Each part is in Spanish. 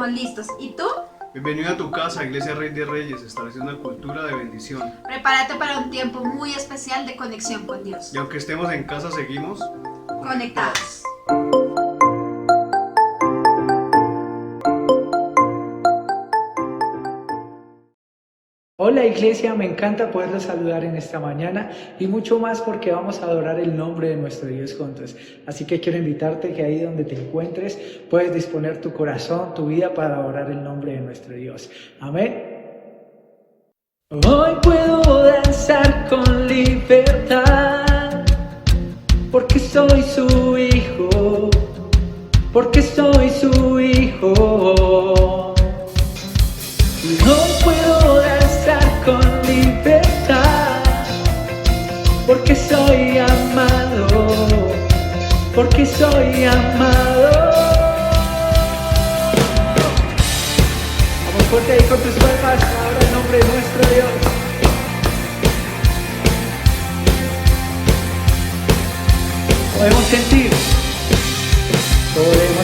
estamos listos. ¿Y tú? Bienvenido a tu casa, Iglesia Rey de Reyes, estableciendo una cultura de bendición. Prepárate para un tiempo muy especial de conexión con Dios. Y aunque estemos en casa, seguimos Conectados. Hola iglesia, me encanta poderlos saludar en esta mañana y mucho más porque vamos a adorar el nombre de nuestro Dios juntos. Así que quiero invitarte que ahí donde te encuentres puedes disponer tu corazón, tu vida para adorar el nombre de nuestro Dios. Amén. Hoy puedo danzar con libertad porque soy su hijo, porque soy su hijo. No puedo danzar con libertad, porque soy amado, porque soy amado. Vamos fuerte ahí con tus palmas, ahora en nombre de nuestro Dios. Podemos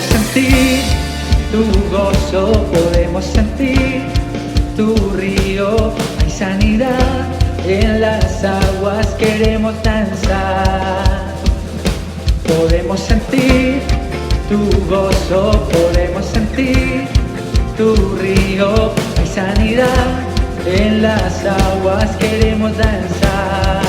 sentir tu gozo, podemos sentir tu río, hay sanidad en las aguas, queremos danzar. Podemos sentir tu gozo, podemos sentir tu río, hay sanidad en las aguas, queremos danzar.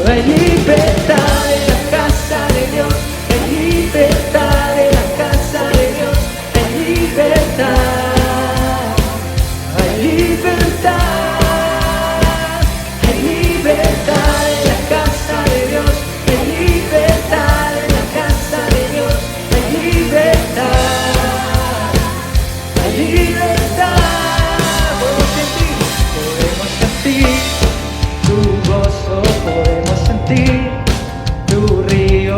Hay libertad en la casa de Dios, hay libertad en la casa de Dios, hay libertad. Hay libertad en la casa de Dios, hay libertad en la casa de Dios, hay libertad, hay libertad. Podemos sentir tu gozo, podemos sentir tu río,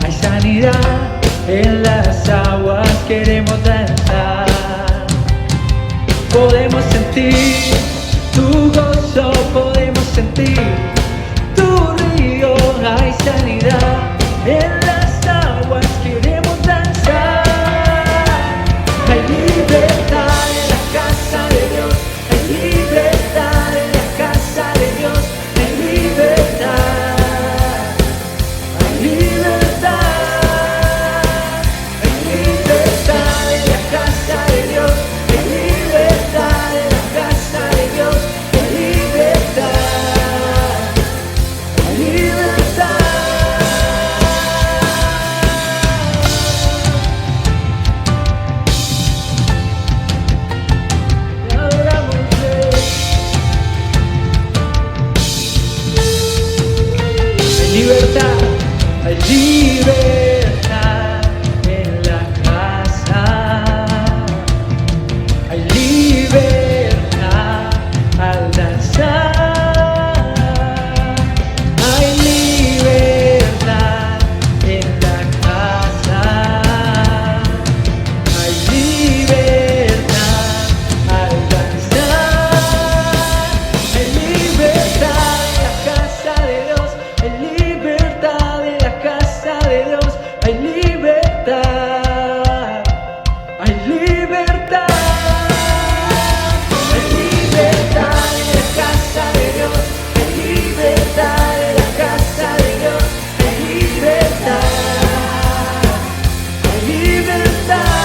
hay sanidad en las aguas, queremos danzar. Podemos sentir tu gozo, podemos sentir tu río, hay sanidad en las aguas, queremos danzar. Hay libertad en la casa de Dios, hay libertad en la casa de Dios, hay libertad, hay libertad, hay libertad en la casa de Dios. Hay libertad en la casa, hay libertad al danzar, hay libertad en la casa, hay libertad al danzar, hay libertad en la casa de Dios, hay libertad en la casa de Dios, hay libertad, hay libertad, hay libertad en la casa de Dios, hay libertad en la casa de Dios, hay libertad, hay libertad.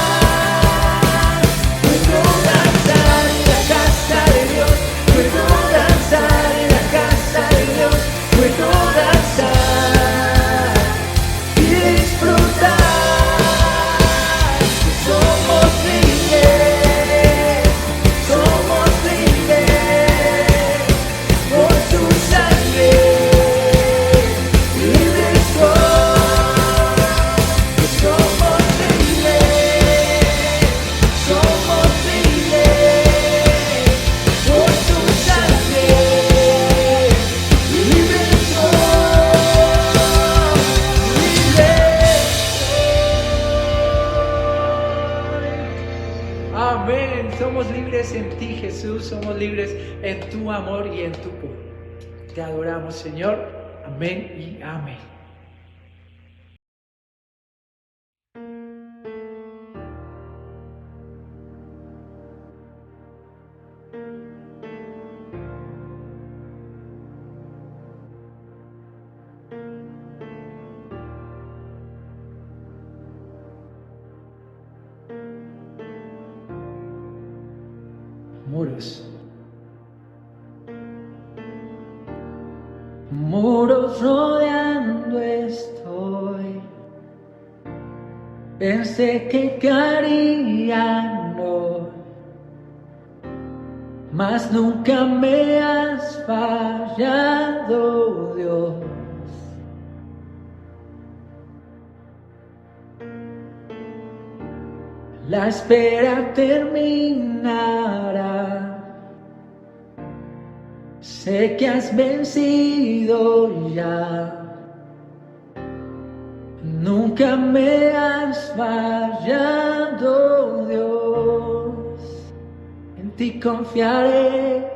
Puedo danzar en la casa de Dios, puedo danzar en la casa de Dios, puedo danzar y disfrutar. Somos libres por su sangre, libres somos. Somos libres por su sangre, libres somos, amén. Somos libres en ti, Jesús. Somos libres en tu amor y en tu poder. Te adoramos, Señor. Amén y amén. Dios. Muros rodeando estoy, pensé que caerían hoy, mas nunca me has fallado, Dios. La espera terminará. Sé que has vencido ya. Nunca me has fallado, Dios. En ti confiaré.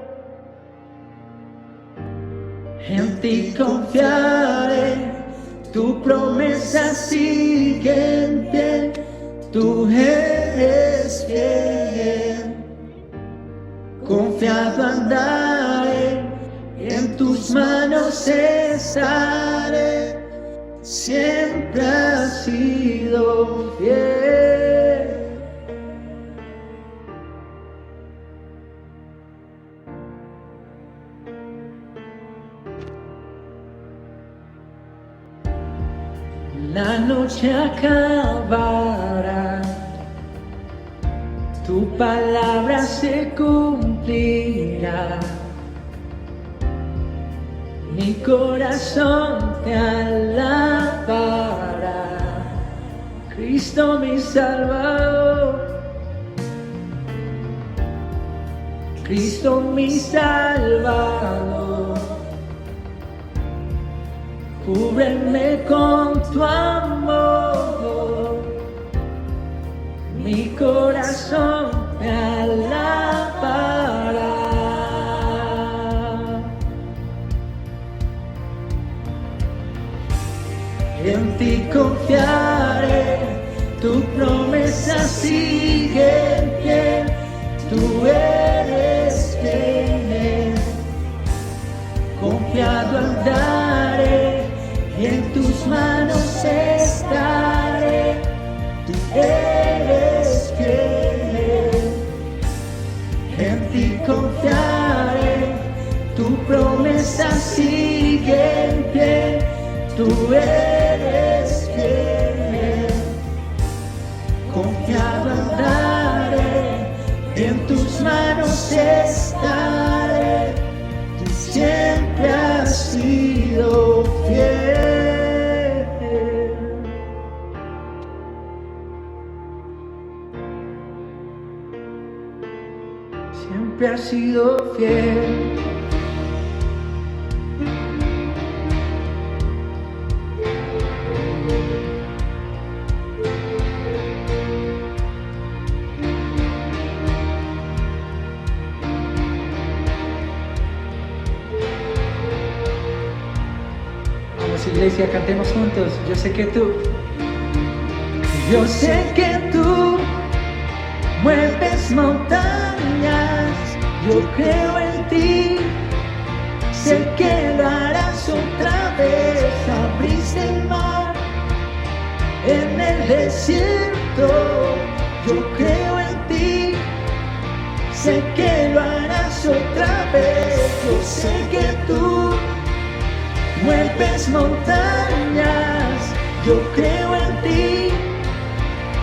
En ti confiaré. Tu promesa sigue en pie. Tú eres fiel. Confiado andaré, en tus manos estaré, siempre has sido fiel. La noche acabará, tu palabra se cumplirá. Mi corazón te alabará, Cristo mi Salvador, Cristo mi Salvador. Cúbreme con tu amor, mi corazón te alabará. En ti confiaré, tu promesa sigue en pie, tú eres fiel. Confiado andaré, y en tus manos estaré, tú eres fiel. En ti confiaré, tu promesa sigue en pie, tú eres fiel. Confiado andaré, en tus manos estaré, tú siempre has sido fiel. Siempre has sido fiel. Vamos, iglesia, cantemos juntos. Yo sé que tú mueves montañas, yo creo en ti, sé que lo harás otra vez. Abriste el mar en el desierto, yo creo en ti, sé que lo harás otra vez. Yo sé que tú mueves montañas, yo creo en ti,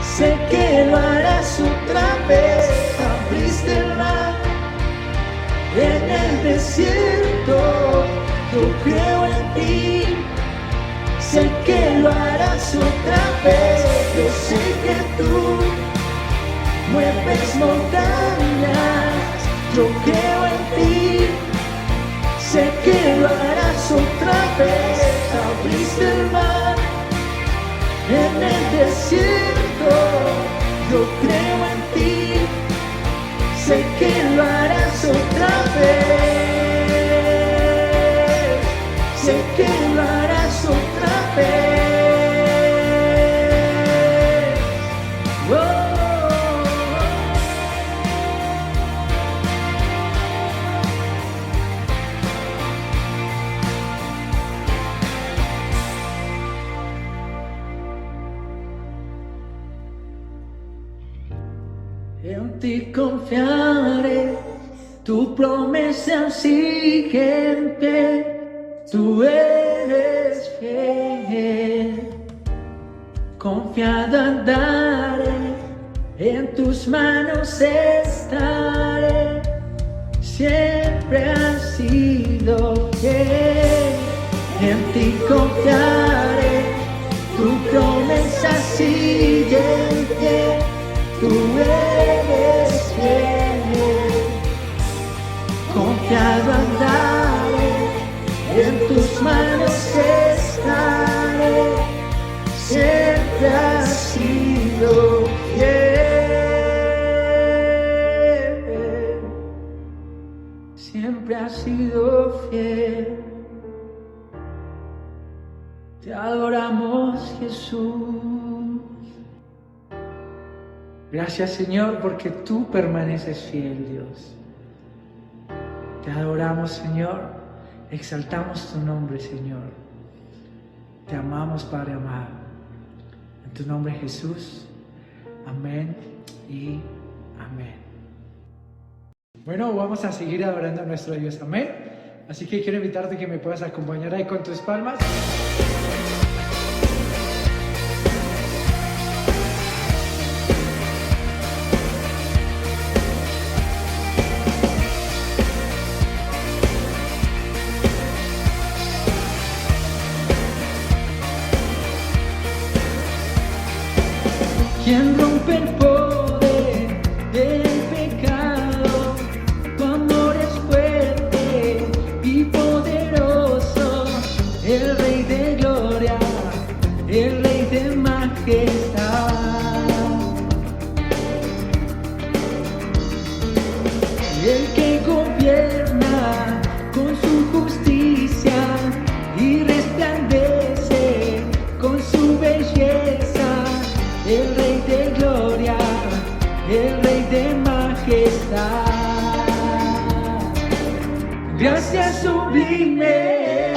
sé que lo harás otra vez. Abriste el mar en el desierto, yo creo en ti, sé que lo harás otra vez. Yo sé que tú mueves montañas, yo creo en ti, sé que lo harás otra vez. Abriste el mar en el desierto, yo creo en ti, sé que lo harás otra vez, sé que lo harás otra vez. Oh. En ti confiaré, Tu promesa sigue en pie, tú eres fiel. Confiado andaré, en tus manos estaré. Siempre has sido fiel, en ti confiaré. Tu promesa sigue en pie, tú eres fiel. Confiado andaré, en tus manos estaré. Siempre has sido fiel. Siempre has sido fiel. Te adoramos, Jesús. Gracias, Señor, porque tú permaneces fiel, Dios. Te adoramos, Señor. Exaltamos tu nombre, Señor. Te amamos, Padre amado. En tu nombre, Jesús. Amén y amén. Bueno, vamos a seguir adorando a nuestro Dios. Amén. Así que quiero invitarte que me puedas acompañar ahí con tus palmas. Quien rompe el poder del pecado, tu amor es fuerte y poderoso, el Rey de gloria, el Rey de majestad. El que gobierna con su justicia y resplandece con su belleza, el Rey de gloria, el Rey de majestad. Gracias sublime,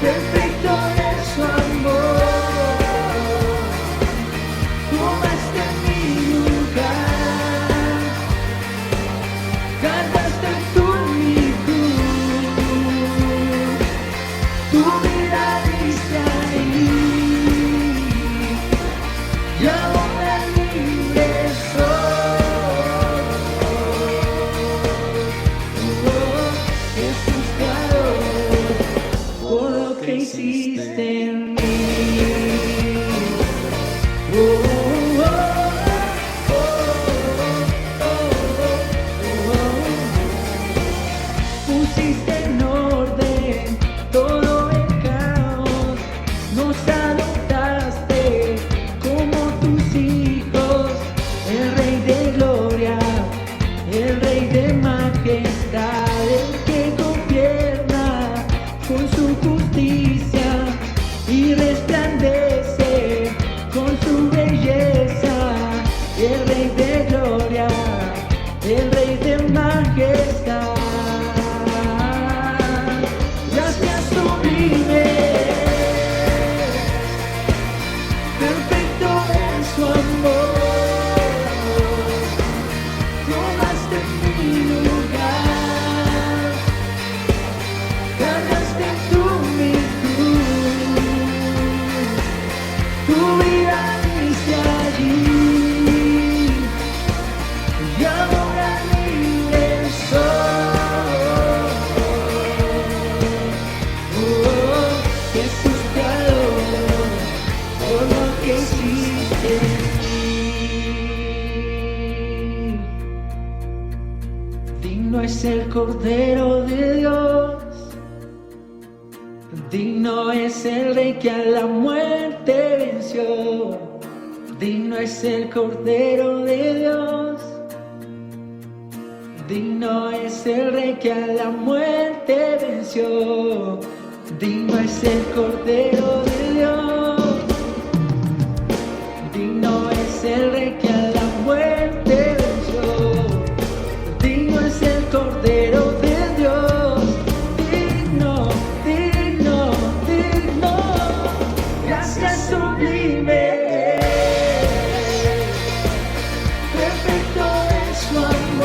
perfecto es su amor. Tomaste mi lugar, cargaste tú mi cruz, tu vida diste ahí. Y ahora libre soy, Jesús te adoro por lo que hiciste en mí. Pusiste en orden todo el caos, nos adoptaste como tus hijos, el Rey de gloria, el Rey de majestad, el que gobierna con su justicia y resplandece con su belleza, el Rey de gloria, el Rey de majestad. Gracias sublime, perfecto es su amor. Tomaste mi lugar, cargaste tú mi cruz, tu vida diste allí. Y ahora libre soy, Jesús te adoro por lo que hiciste en mí. Digno es el Cordero de Dios, digno es el Rey que a la muerte venció. Digno es el Cordero de Dios, digno es el Rey que a la muerte venció. Digno es el Cordero de Dios, digno es el Rey que a la muerte venció. Digno es el Cordero de Dios, digno, digno, digno. Gracias sublime, perfecto es su amor.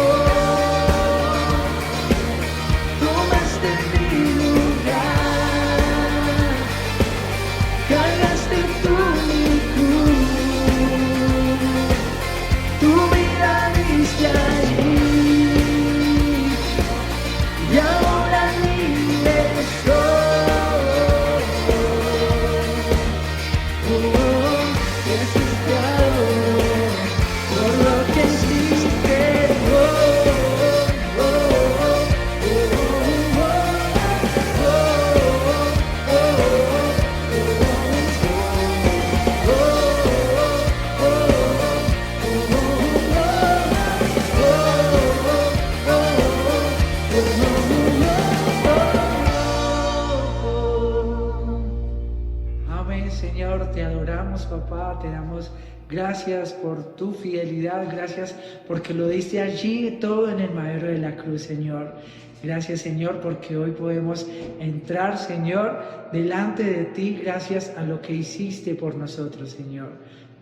Señor, te adoramos, papá, te damos gracias por tu fidelidad, gracias porque lo diste allí todo en el madero de la cruz, Señor. Gracias, Señor, porque hoy podemos entrar, Señor, delante de ti gracias a lo que hiciste por nosotros, Señor.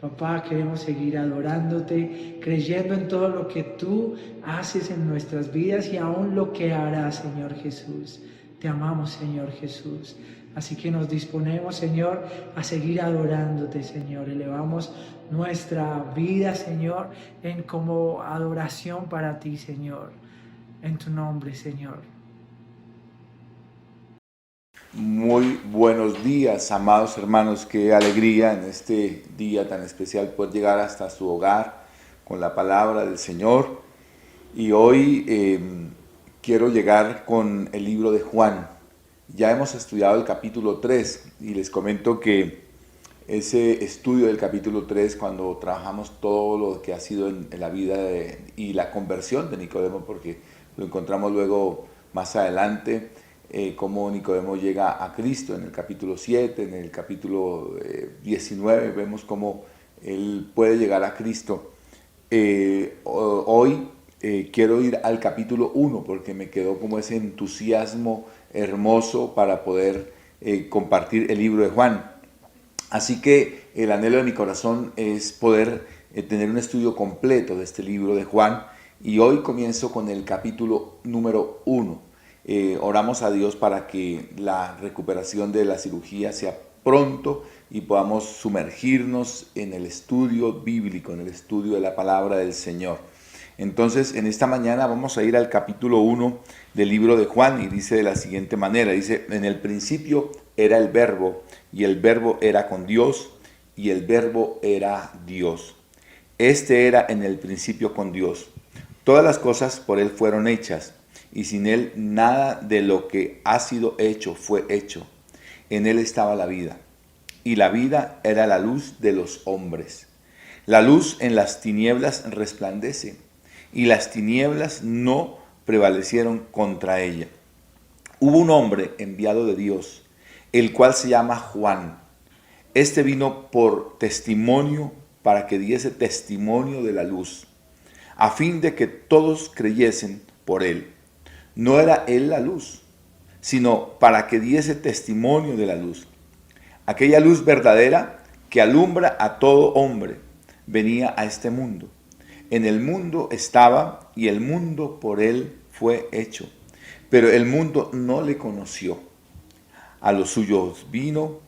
Papá, queremos seguir adorándote, creyendo en todo lo que tú haces en nuestras vidas y aún lo que harás, Señor Jesús. Te amamos, Señor Jesús. Así que nos disponemos, Señor, a seguir adorándote, Señor. Elevamos nuestra vida, Señor, en como adoración para ti, Señor. En tu nombre, Señor. Muy buenos días, amados hermanos. Qué alegría en este día tan especial poder llegar hasta su hogar con la palabra del Señor. Y hoy quiero llegar con el libro de Juan. Ya hemos estudiado el capítulo 3 y les comento que ese estudio del capítulo 3, cuando trabajamos todo lo que ha sido en la vida y la conversión de Nicodemo, porque lo encontramos luego más adelante, cómo Nicodemo llega a Cristo en el capítulo 7, en el capítulo 19, vemos cómo él puede llegar a Cristo. Hoy quiero ir al capítulo 1 porque me quedó como ese entusiasmo hermoso para poder compartir el libro de Juan. Así que el anhelo de mi corazón es poder tener un estudio completo de este libro de Juan, y hoy comienzo con el capítulo número 1. Oramos a Dios para que la recuperación de la cirugía sea pronto y podamos sumergirnos en el estudio bíblico, en el estudio de la palabra del Señor. Entonces, en esta mañana vamos a ir al capítulo 1 del libro de Juan, y dice de la siguiente manera, dice: en el principio era el Verbo, y el Verbo era con Dios, y el Verbo era Dios. Este era en el principio con Dios. Todas las cosas por Él fueron hechas, y sin Él nada de lo que ha sido hecho fue hecho. En Él estaba la vida, y la vida era la luz de los hombres. La luz en las tinieblas resplandece, y las tinieblas no prevalecieron contra ella. Hubo un hombre enviado de Dios, el cual se llama Juan. Este vino por testimonio, para que diese testimonio de la luz, a fin de que todos creyesen por él. No era él la luz, sino para que diese testimonio de la luz. Aquella luz verdadera que alumbra a todo hombre venía a este mundo. En el mundo estaba, y el mundo por él fue hecho, pero el mundo no le conoció. A lo suyo vino,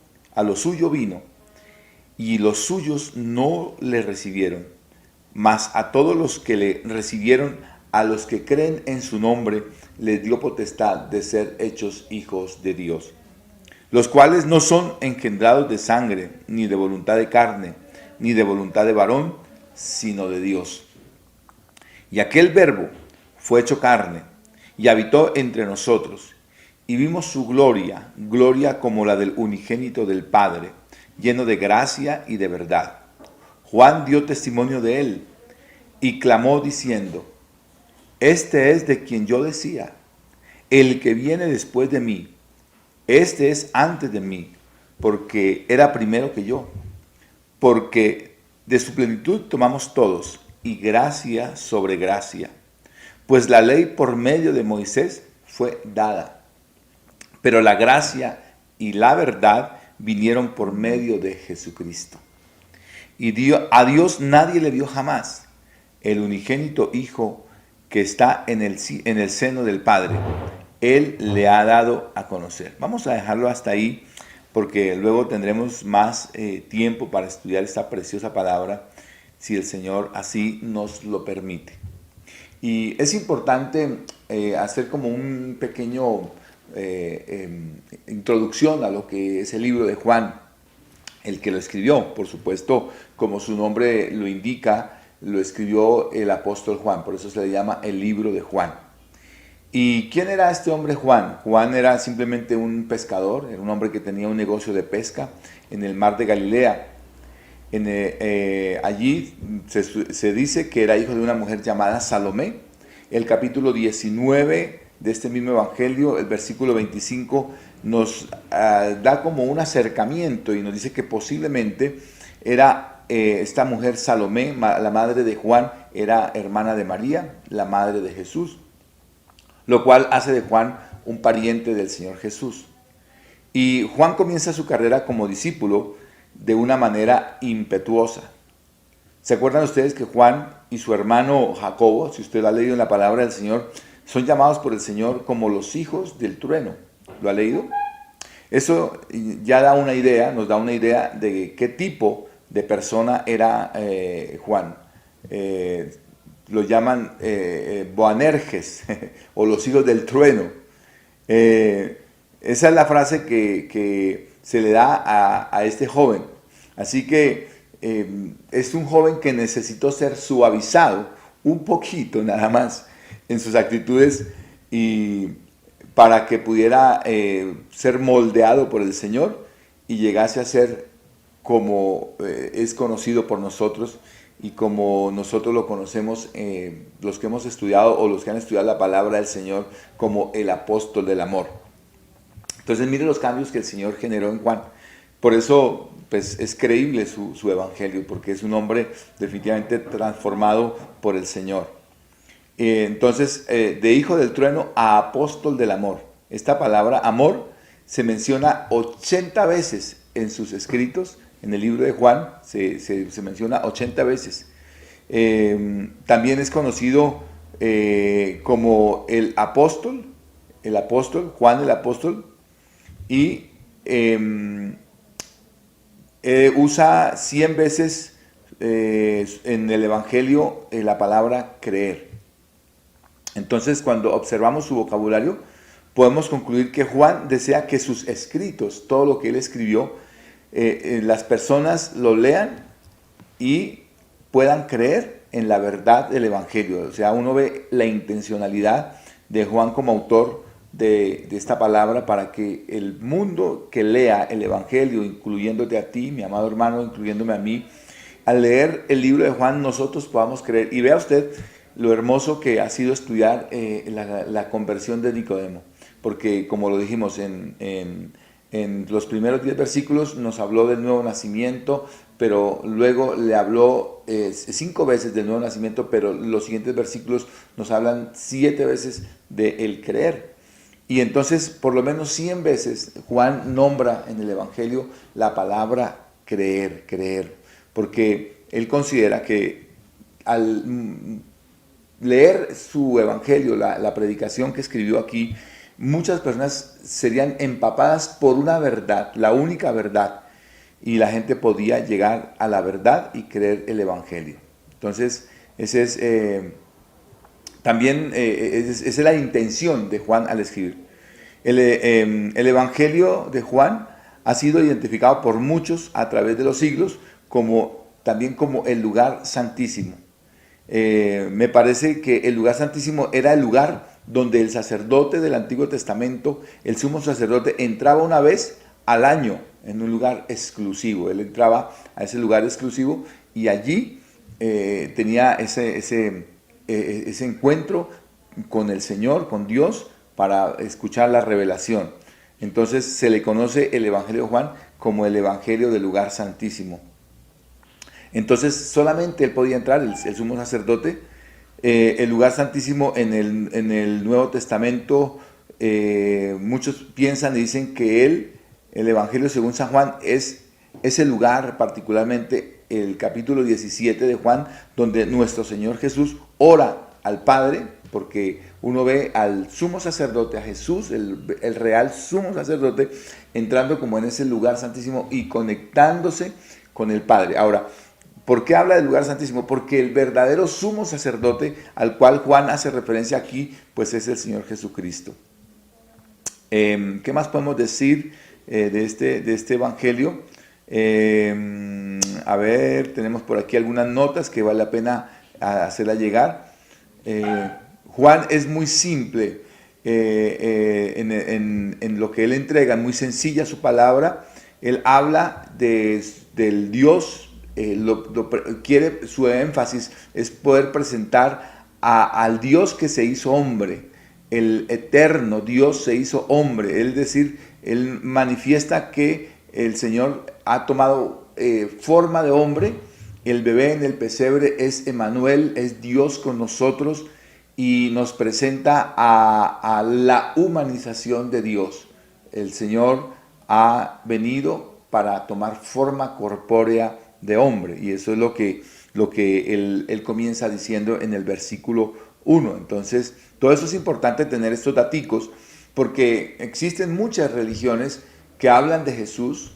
y los suyos no le recibieron. Mas a todos los que le recibieron, a los que creen en su nombre, les dio potestad de ser hechos hijos de Dios, los cuales no son engendrados de sangre, ni de voluntad de carne, ni de voluntad de varón, sino de Dios. Y aquel Verbo fue hecho carne, y habitó entre nosotros, y vimos su gloria, gloria como la del unigénito del Padre, lleno de gracia y de verdad. Juan dio testimonio de él, y clamó diciendo: este es de quien yo decía, el que viene después de mí, este es antes de mí, porque era primero que yo. Porque de su plenitud tomamos todos, y gracia sobre gracia. Pues la ley por medio de Moisés fue dada, pero la gracia y la verdad vinieron por medio de Jesucristo. Y a Dios nadie le vio jamás. El unigénito Hijo que está en el seno del Padre, Él le ha dado a conocer. Vamos a dejarlo hasta ahí, porque luego tendremos más tiempo para estudiar esta preciosa palabra, si el Señor así nos lo permite. Y es importante hacer como un pequeño introducción a lo que es el libro de Juan. El que lo escribió, por supuesto, como su nombre lo indica, lo escribió el apóstol Juan, por eso se le llama el libro de Juan. ¿Y quién era este hombre Juan? Juan era simplemente un pescador, era un hombre que tenía un negocio de pesca en el mar de Galilea. Allí se dice que era hijo de una mujer llamada Salomé. El capítulo 19 de este mismo evangelio, el versículo 25, nos da como un acercamiento y nos dice que posiblemente era esta mujer Salomé, la madre de Juan, era hermana de María, la madre de Jesús, lo cual hace de Juan un pariente del Señor Jesús. Y Juan comienza su carrera como discípulo de una manera impetuosa. ¿Se acuerdan ustedes que Juan y su hermano Jacobo, si usted lo ha leído en la palabra del Señor, son llamados por el Señor como los hijos del trueno? ¿Lo ha leído? Eso ya da una idea, nos da una idea de qué tipo de persona era Juan. Lo llaman Boanerges o los hijos del trueno. Esa es la frase que se le da a este joven. Así que es un joven que necesitó ser suavizado un poquito nada más en sus actitudes y para que pudiera ser moldeado por el Señor y llegase a ser como es conocido por nosotros y como nosotros lo conocemos, los que hemos estudiado o los que han estudiado la palabra del Señor, como el apóstol del amor. Entonces mire los cambios que el Señor generó en Juan. Por eso pues, es creíble su evangelio, porque es un hombre definitivamente transformado por el Señor. Entonces, de hijo del trueno a apóstol del amor. Esta palabra amor se menciona 80 veces en sus escritos. En el libro de Juan se menciona 80 veces. También es conocido como el apóstol, Juan el apóstol, y usa 100 veces en el Evangelio la palabra creer. Entonces, cuando observamos su vocabulario, podemos concluir que Juan desea que sus escritos, todo lo que él escribió, las personas lo lean y puedan creer en la verdad del Evangelio. O sea, uno ve la intencionalidad de Juan como autor de esta palabra para que el mundo que lea el Evangelio, incluyéndote a ti, mi amado hermano, incluyéndome a mí, al leer el libro de Juan nosotros podamos creer. Y vea usted lo hermoso que ha sido estudiar la conversión de Nicodemo, porque como lo dijimos en los primeros 10 versículos nos habló del nuevo nacimiento, pero luego le habló 5 veces del nuevo nacimiento, pero los siguientes versículos nos hablan 7 veces del creer. Y entonces por lo menos 100 veces Juan nombra en el Evangelio la palabra creer, porque él considera que al leer su Evangelio, la predicación que escribió aquí, muchas personas serían empapadas por una verdad, la única verdad, y la gente podía llegar a la verdad y creer el Evangelio. Entonces, esa es la intención de Juan al escribir. El Evangelio de Juan ha sido identificado por muchos a través de los siglos también como el lugar santísimo. Me parece que el lugar santísimo era el lugar donde el sacerdote del Antiguo Testamento, el sumo sacerdote, entraba una vez al año en un lugar exclusivo. Él entraba a ese lugar exclusivo y allí tenía ese encuentro con el Señor, con Dios, para escuchar la revelación. Entonces se le conoce el Evangelio de Juan como el Evangelio del lugar santísimo. Entonces solamente él podía entrar, el sumo sacerdote. El lugar santísimo en el Nuevo Testamento, muchos piensan y dicen que el Evangelio según San Juan es ese lugar, particularmente el capítulo 17 de Juan, donde nuestro Señor Jesús ora al Padre, porque uno ve al sumo sacerdote, a Jesús, el real sumo sacerdote, entrando como en ese lugar santísimo y conectándose con el Padre. Ahora, ¿por qué habla del lugar santísimo? Porque el verdadero sumo sacerdote al cual Juan hace referencia aquí, pues es el Señor Jesucristo. ¿Qué más podemos decir de este Evangelio? A ver, tenemos por aquí algunas notas que vale la pena hacerla llegar. Juan es muy simple en lo que él entrega, muy sencilla su palabra. Él habla del Dios. Su énfasis es poder presentar al Dios que se hizo hombre, el eterno Dios se hizo hombre, es decir, él manifiesta que el Señor ha tomado forma de hombre. El bebé en el pesebre es Emmanuel, es Dios con nosotros, y nos presenta a la humanización de Dios. El Señor ha venido para tomar forma corpórea de hombre, y eso es lo que él comienza diciendo en el versículo 1. Entonces, todo eso es importante tener estos daticos, porque existen muchas religiones que hablan de Jesús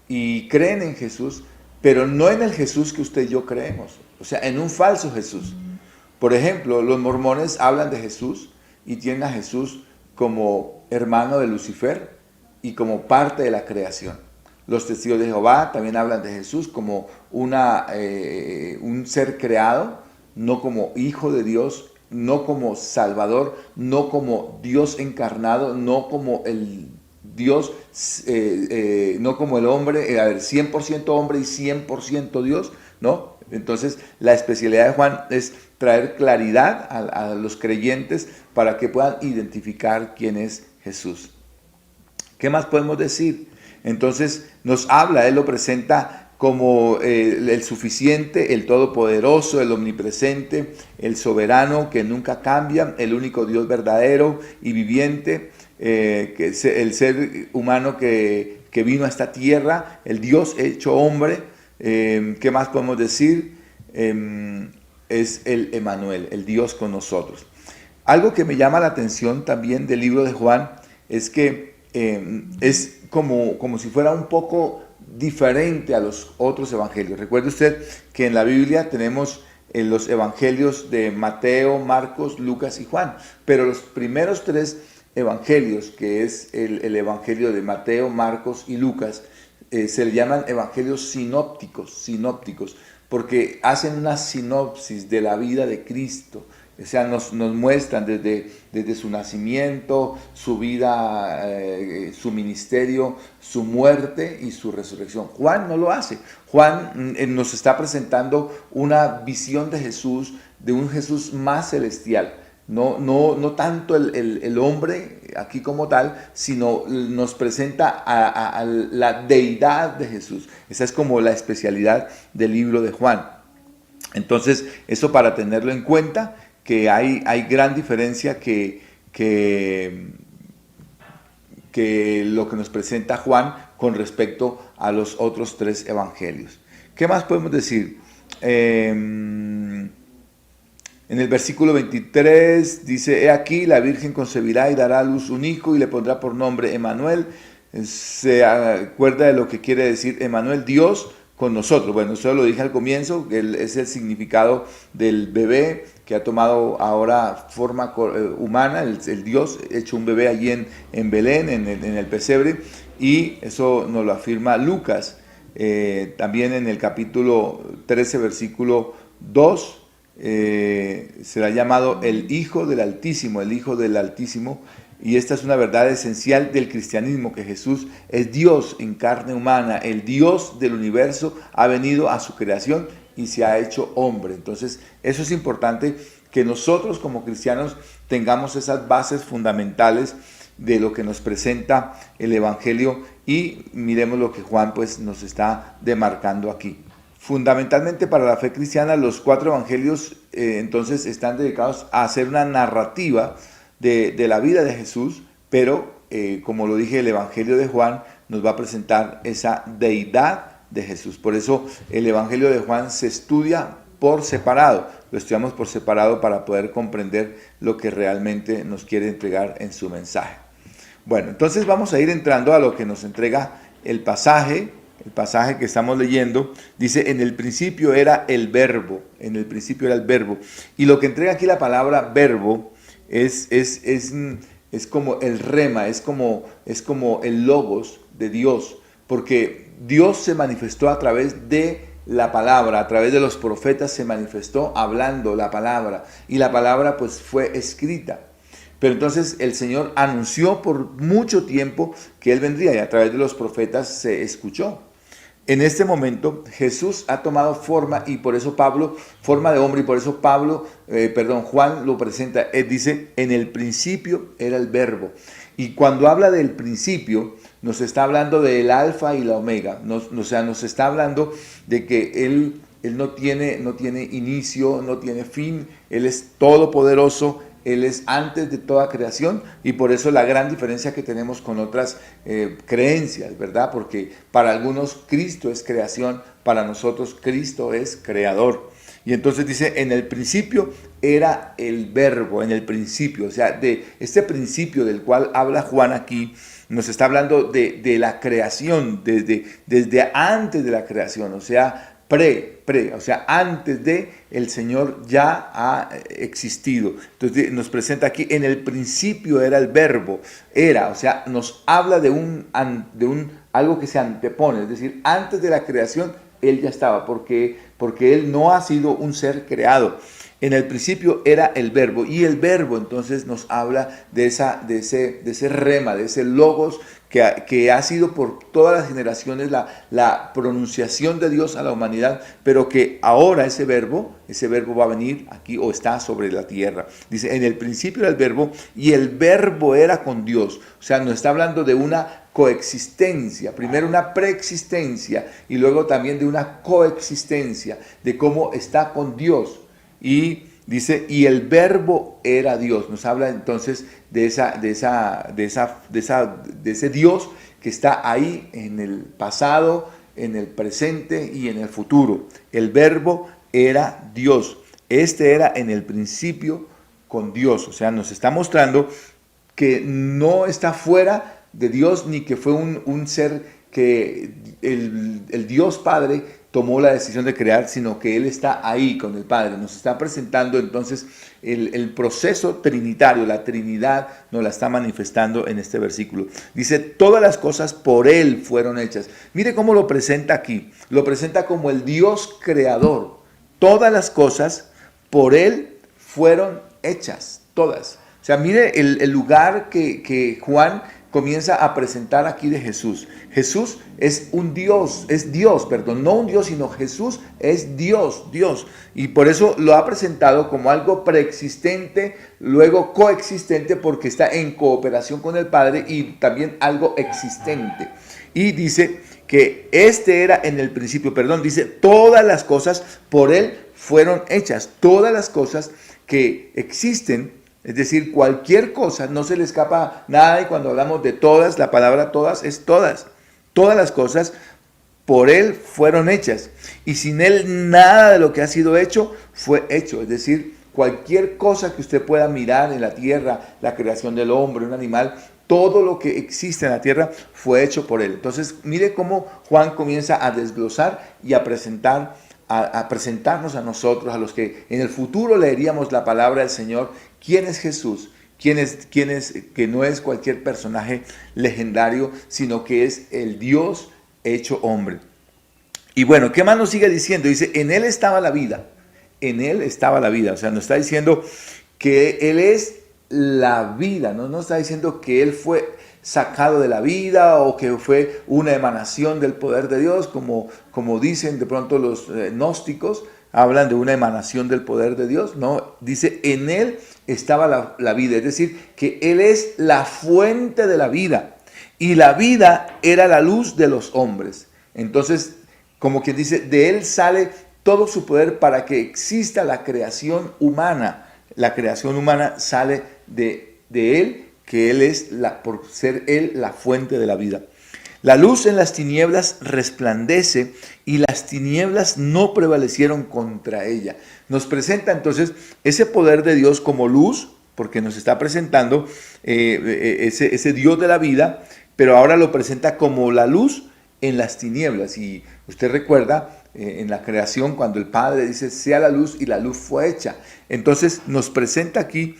y creen en Jesús, pero no en el Jesús que usted y yo creemos, o sea, en un falso Jesús. Por ejemplo, los mormones hablan de Jesús y tienen a Jesús como hermano de Lucifer y como parte de la creación. Los testigos de Jehová también hablan de Jesús como un ser creado, no como hijo de Dios, no como Salvador, no como Dios encarnado, no como el Dios, no como el hombre, 100% hombre y 100% Dios, ¿no? Entonces, la especialidad de Juan es traer claridad a los creyentes para que puedan identificar quién es Jesús. ¿Qué más podemos decir? Entonces, nos habla, él lo presenta como el suficiente, el todopoderoso, el omnipresente, el soberano que nunca cambia, el único Dios verdadero y viviente, que es el ser humano que vino a esta tierra, el Dios hecho hombre. ¿Qué más podemos decir? Es el Emmanuel, el Dios con nosotros. Algo que me llama la atención también del libro de Juan es que es como si fuera un poco diferente a los otros evangelios. Recuerde usted que en la Biblia tenemos los evangelios de Mateo, Marcos, Lucas y Juan, pero los primeros tres evangelios, que es el evangelio de Mateo, Marcos y Lucas, se le llaman evangelios sinópticos, porque hacen una sinopsis de la vida de Cristo. O sea, nos muestran desde su nacimiento, su vida, su ministerio, su muerte y su resurrección. Juan no lo hace. Juan nos está presentando una visión de Jesús, de un Jesús más celestial. No tanto el hombre aquí como tal, sino nos presenta a la deidad de Jesús. Esa es como la especialidad del libro de Juan. Entonces, eso para tenerlo en cuenta, que hay gran diferencia que lo que nos presenta Juan con respecto a los otros tres evangelios. ¿Qué más podemos decir? En el versículo 23 dice: he aquí, la Virgen concebirá y dará a luz un hijo y le pondrá por nombre Emmanuel. Se acuerda de lo que quiere decir Emmanuel, Dios con nosotros. Bueno, eso lo dije al comienzo, es el significado del bebé que ha tomado ahora forma humana, el Dios hecho un bebé allí en Belén, en el pesebre, y eso nos lo afirma Lucas, también en el capítulo 13, versículo 2, será llamado el Hijo del Altísimo, y esta es una verdad esencial del cristianismo, que Jesús es Dios en carne humana, el Dios del universo ha venido a su creación y se ha hecho hombre. Entonces, eso es importante, que nosotros como cristianos tengamos esas bases fundamentales de lo que nos presenta el Evangelio, y miremos lo que Juan pues nos está demarcando aquí. Fundamentalmente para la fe cristiana, los cuatro evangelios entonces están dedicados a hacer una narrativa de la vida de Jesús, pero como lo dije, el Evangelio de Juan nos va a presentar esa deidad de Jesús. Por eso el Evangelio de Juan se estudia por separado, lo estudiamos por separado para poder comprender lo que realmente nos quiere entregar en su mensaje. Bueno, entonces vamos a ir entrando a lo que nos entrega el pasaje que estamos leyendo. Dice: en el principio era el verbo, y lo que entrega aquí la palabra verbo es como el rema, es como el logos de Dios, porque Dios se manifestó a través de la palabra, a través de los profetas se manifestó hablando la palabra, y la palabra pues fue escrita. Pero entonces el Señor anunció por mucho tiempo que Él vendría, y a través de los profetas se escuchó. En este momento Jesús ha tomado forma, y por eso forma de hombre, y por eso Juan lo presenta. Él dice: en el principio era el verbo. Y cuando habla del principio, nos está hablando del alfa y la omega. O sea, nos está hablando de que Él no tiene inicio, no tiene fin. Él es todopoderoso. Él es antes de toda creación, y por eso la gran diferencia que tenemos con otras creencias, ¿verdad? Porque para algunos Cristo es creación, para nosotros Cristo es creador. Y entonces dice, en el principio era el verbo, en el principio, o sea, de este principio del cual habla Juan aquí, nos está hablando de la creación, desde antes de la creación, o sea, o sea, antes de el Señor ya ha existido. Entonces nos presenta aquí, en el principio era el verbo, o sea, nos habla de algo que se antepone, es decir, antes de la creación Él ya estaba, porque Él no ha sido un ser creado. En el principio era el verbo, y el verbo entonces nos habla de ese rema, de ese logos que ha sido por todas las generaciones la pronunciación de Dios a la humanidad, pero que ahora ese verbo va a venir aquí o está sobre la tierra. Dice, en el principio era el verbo, y el verbo era con Dios. O sea, nos está hablando de una coexistencia, primero una preexistencia y luego también de una coexistencia, de cómo está con Dios. Y dice, y el verbo era Dios. Nos habla entonces de ese Dios que está ahí en el pasado, en el presente y en el futuro. El verbo era Dios. Este era en el principio con Dios. O sea, nos está mostrando que no está fuera de Dios, ni que fue un ser que el Dios Padre tomó la decisión de crear, sino que Él está ahí con el Padre. Nos está presentando entonces el proceso trinitario, la Trinidad nos la está manifestando en este versículo. Dice, todas las cosas por Él fueron hechas. Mire cómo lo presenta aquí. Lo presenta como el Dios creador. Todas las cosas por Él fueron hechas, todas. O sea, mire el lugar que Juan comienza a presentar aquí de Jesús. Jesús es un Dios, no un Dios, sino Jesús es Dios. Y por eso lo ha presentado como algo preexistente, luego coexistente, porque está en cooperación con el Padre, y también algo existente. Y dice que este era en el principio, dice, todas las cosas por Él fueron hechas, todas las cosas que existen. Es decir, cualquier cosa, no se le escapa nada, y cuando hablamos de todas, la palabra todas es todas. Todas las cosas por Él fueron hechas, y sin Él nada de lo que ha sido hecho fue hecho. Es decir, cualquier cosa que usted pueda mirar en la tierra, la creación del hombre, un animal, todo lo que existe en la tierra fue hecho por Él. Entonces, mire cómo Juan comienza a desglosar y a presentarnos a nosotros, a los que en el futuro leeríamos la palabra del Señor. ¿Quién es Jesús? Que no es cualquier personaje legendario, sino que es el Dios hecho hombre. Y bueno, ¿qué más nos sigue diciendo? Dice, en Él estaba la vida. En Él estaba la vida. O sea, nos está diciendo que Él es la vida. No nos está diciendo que Él fue sacado de la vida o que fue una emanación del poder de Dios, como dicen de pronto los gnósticos. Hablan de una emanación del poder de Dios. No, dice, en Él estaba la vida. Es decir, que Él es la fuente de la vida. Y la vida era la luz de los hombres. Entonces, como quien dice, de Él sale todo su poder para que exista la creación humana. La creación humana sale de Él, que Él es, por ser Él, la fuente de la vida. La luz en las tinieblas resplandece, y las tinieblas no prevalecieron contra ella. Nos presenta entonces ese poder de Dios como luz, porque nos está presentando ese Dios de la vida, pero ahora lo presenta como la luz en las tinieblas. Y usted recuerda en la creación cuando el Padre dice, sea la luz, y la luz fue hecha. Entonces nos presenta aquí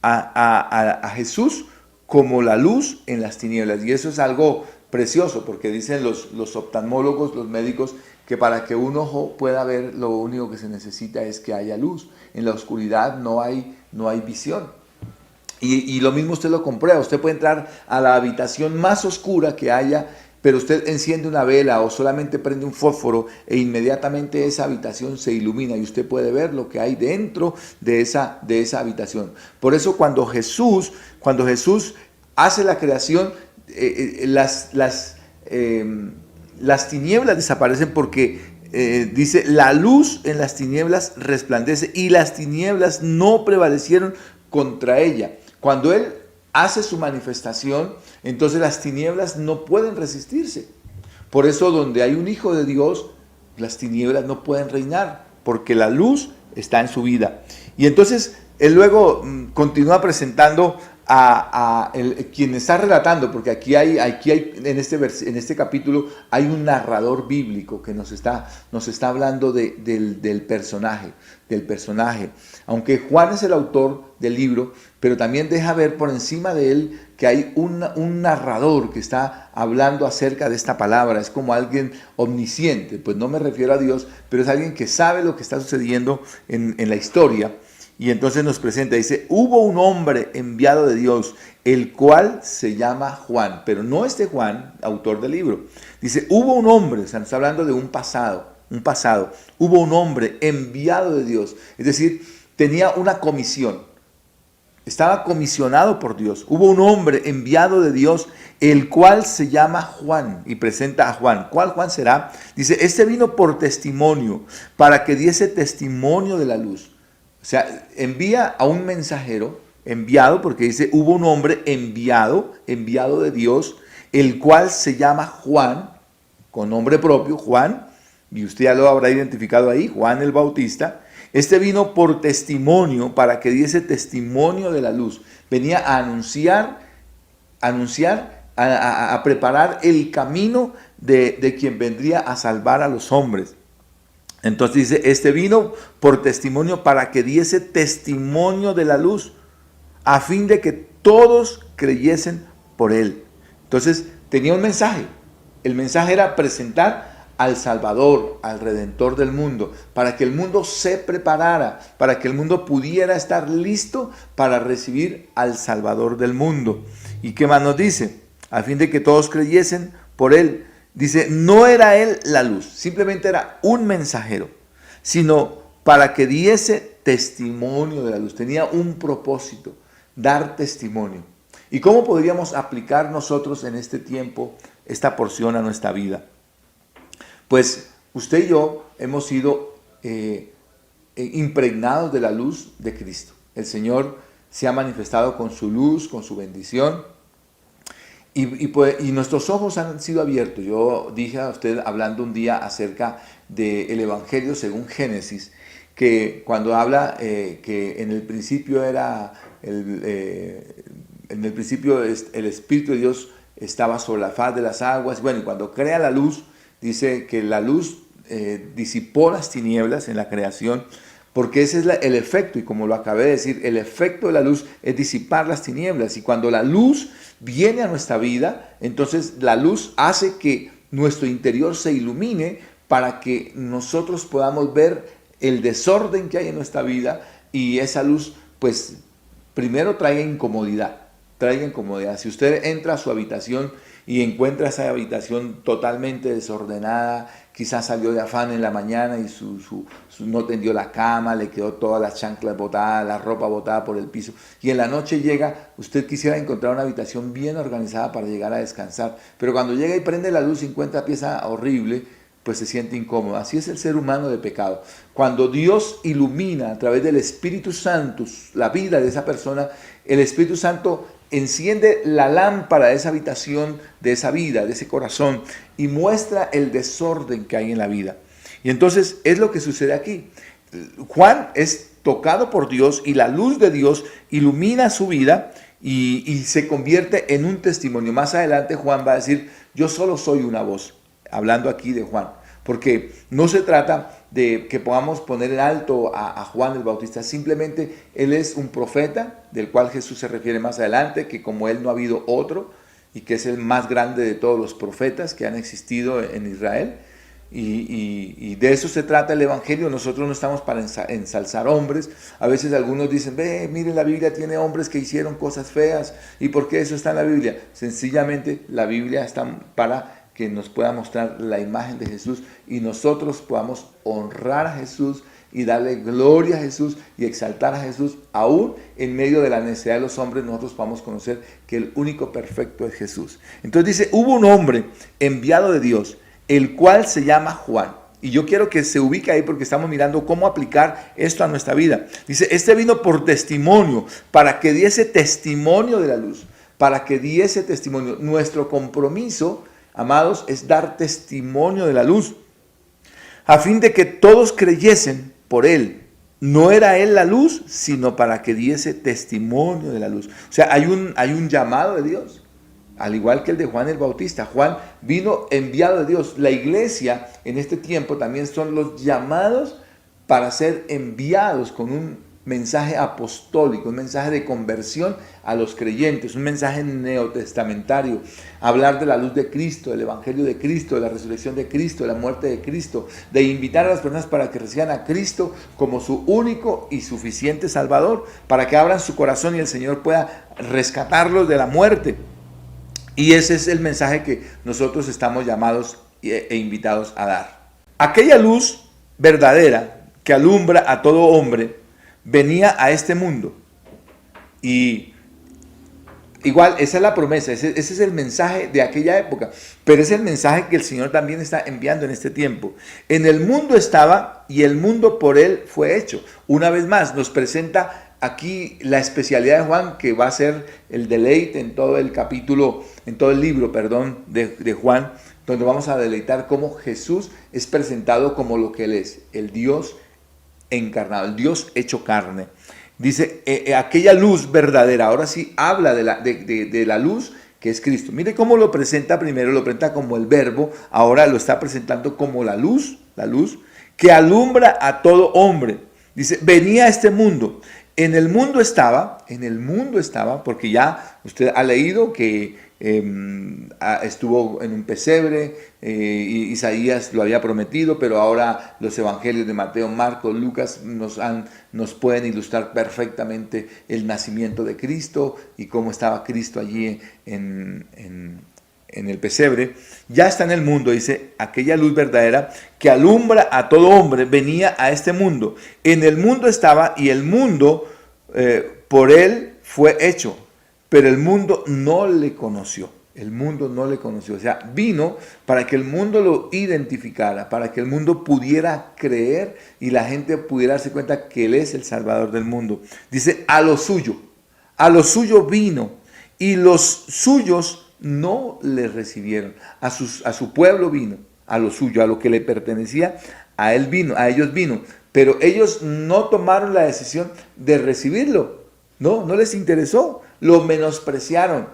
a Jesús como la luz en las tinieblas. Y eso es algo precioso, porque dicen los oftalmólogos, los médicos, que para que un ojo pueda ver, lo único que se necesita es que haya luz. En la oscuridad no hay visión. Y lo mismo usted lo comprueba. Usted puede entrar a la habitación más oscura que haya, pero usted enciende una vela o solamente prende un fósforo e inmediatamente esa habitación se ilumina y usted puede ver lo que hay dentro de esa habitación. Por eso cuando Jesús hace la creación, las tinieblas desaparecen porque dice, la luz en las tinieblas resplandece y las tinieblas no prevalecieron contra ella. Cuando Él hace su manifestación, entonces las tinieblas no pueden resistirse. Por eso donde hay un hijo de Dios, las tinieblas no pueden reinar, porque la luz está en su vida. Y entonces Él luego continúa presentando a quien está relatando, porque aquí hay en este capítulo hay un narrador bíblico que nos está hablando del personaje. Aunque Juan es el autor del libro, pero también deja ver por encima de él que hay un narrador que está hablando acerca de esta palabra. Es como alguien omnisciente, pues no me refiero a Dios, pero es alguien que sabe lo que está sucediendo en la historia. Y entonces nos presenta, dice, hubo un hombre enviado de Dios, el cual se llama Juan, pero no este Juan, autor del libro. Dice, hubo un hombre, o sea, nos está hablando de un pasado, hubo un hombre enviado de Dios, es decir, tenía una comisión, estaba comisionado por Dios. Hubo un hombre enviado de Dios, el cual se llama Juan, y presenta a Juan. ¿Cuál Juan será? Dice, este vino por testimonio, para que diese testimonio de la luz. O sea, envía a un mensajero, enviado, porque dice, hubo un hombre enviado de Dios, el cual se llama Juan, con nombre propio, Juan, y usted ya lo habrá identificado ahí, Juan el Bautista. Este vino por testimonio, para que diese testimonio de la luz. Venía a anunciar, a preparar el camino de quien vendría a salvar a los hombres. Entonces dice, este vino por testimonio para que diese testimonio de la luz, a fin de que todos creyesen por él. Entonces tenía un mensaje. El mensaje era presentar al Salvador, al Redentor del mundo, para que el mundo se preparara, para que el mundo pudiera estar listo para recibir al Salvador del mundo. ¿Y qué más nos dice? A fin de que todos creyesen por él. Dice, no era él la luz, simplemente era un mensajero, sino para que diese testimonio de la luz. Tenía un propósito, dar testimonio. ¿Y cómo podríamos aplicar nosotros en este tiempo esta porción a nuestra vida? Pues usted y yo hemos sido impregnados de la luz de Cristo. El Señor se ha manifestado con su luz, con su bendición. Y nuestros ojos han sido abiertos. Yo dije a usted, hablando un día acerca del Evangelio según Génesis, que cuando habla que en el principio el Espíritu de Dios estaba sobre la faz de las aguas. Bueno, y cuando crea la luz, dice que la luz disipó las tinieblas en la creación, porque ese es el efecto, y como lo acabé de decir, el efecto de la luz es disipar las tinieblas. Y cuando la luz viene a nuestra vida, entonces la luz hace que nuestro interior se ilumine para que nosotros podamos ver el desorden que hay en nuestra vida, y esa luz, pues, primero traiga incomodidad. Si usted entra a su habitación y encuentra esa habitación totalmente desordenada, quizás salió de afán en la mañana y no tendió la cama, le quedó todas las chanclas botadas, la ropa botada por el piso, y en la noche llega, usted quisiera encontrar una habitación bien organizada para llegar a descansar, pero cuando llega y prende la luz y encuentra pieza horrible, pues se siente incómodo. Así es el ser humano de pecado. Cuando Dios ilumina a través del Espíritu Santo la vida de esa persona, el Espíritu Santo enciende la lámpara de esa habitación, de esa vida, de ese corazón, y muestra el desorden que hay en la vida. Y entonces es lo que sucede aquí. Juan es tocado por Dios y la luz de Dios ilumina su vida y se convierte en un testimonio. Más adelante Juan va a decir, yo solo soy una voz, hablando aquí de Juan, porque no se trata de que podamos poner en alto a Juan el Bautista, simplemente él es un profeta, del cual Jesús se refiere más adelante, que como él no ha habido otro, y que es el más grande de todos los profetas que han existido en Israel, y de eso se trata el Evangelio. Nosotros no estamos para ensalzar hombres. A veces algunos dicen, mire, la Biblia tiene hombres que hicieron cosas feas, ¿y por qué eso está en la Biblia? Sencillamente la Biblia está para que nos pueda mostrar la imagen de Jesús y nosotros podamos honrar a Jesús y darle gloria a Jesús y exaltar a Jesús. Aún en medio de la necesidad de los hombres, nosotros podamos conocer que el único perfecto es Jesús. Entonces dice, hubo un hombre enviado de Dios, el cual se llama Juan. Y yo quiero que se ubique ahí porque estamos mirando cómo aplicar esto a nuestra vida. Dice, este vino por testimonio, para que diese testimonio de la luz, para que diese testimonio. Nuestro compromiso, amados, es dar testimonio de la luz, a fin de que todos creyesen por él. No era él la luz, sino para que diese testimonio de la luz. O sea, hay un llamado de Dios, al igual que el de Juan el Bautista. Juan vino enviado de Dios. La iglesia en este tiempo también son los llamados para ser enviados con un mensaje apostólico, un mensaje de conversión a los creyentes, un mensaje neotestamentario, hablar de la luz de Cristo, del evangelio de Cristo, de la resurrección de Cristo, de la muerte de Cristo, de invitar a las personas para que reciban a Cristo como su único y suficiente Salvador, para que abran su corazón y el Señor pueda rescatarlos de la muerte. Y ese es el mensaje que nosotros estamos llamados e invitados a dar. Aquella luz verdadera que alumbra a todo hombre venía a este mundo. Y igual, esa es la promesa, ese es el mensaje de aquella época, pero es el mensaje que el Señor también está enviando en este tiempo. En el mundo estaba y el mundo por él fue hecho. Una vez más nos presenta aquí la especialidad de Juan, que va a ser el deleite en todo el capítulo, en todo el libro, de Juan, donde vamos a deleitar cómo Jesús es presentado como lo que él es, el Dios encarnado, el Dios hecho carne. Dice, aquella luz verdadera, ahora sí habla de la luz que es Cristo. Mire cómo lo presenta primero, lo presenta como el verbo, ahora lo está presentando como la luz que alumbra a todo hombre. Dice, venía a este mundo. En el mundo estaba, porque ya usted ha leído que estuvo en un pesebre, Isaías lo había prometido, pero ahora los evangelios de Mateo, Marcos, Lucas nos pueden ilustrar perfectamente el nacimiento de Cristo y cómo estaba Cristo allí en el pesebre. Ya está en el mundo, dice, aquella luz verdadera que alumbra a todo hombre venía a este mundo. En el mundo estaba y el mundo por él fue hecho, pero el mundo no le conoció. El mundo no le conoció. O sea, vino para que el mundo lo identificara, para que el mundo pudiera creer y la gente pudiera darse cuenta que él es el Salvador del mundo. Dice, a lo suyo vino y los suyos no le recibieron. A su pueblo vino, a lo suyo, a lo que le pertenecía, a él vino, a ellos vino. Pero ellos no tomaron la decisión de recibirlo. No les interesó, lo menospreciaron.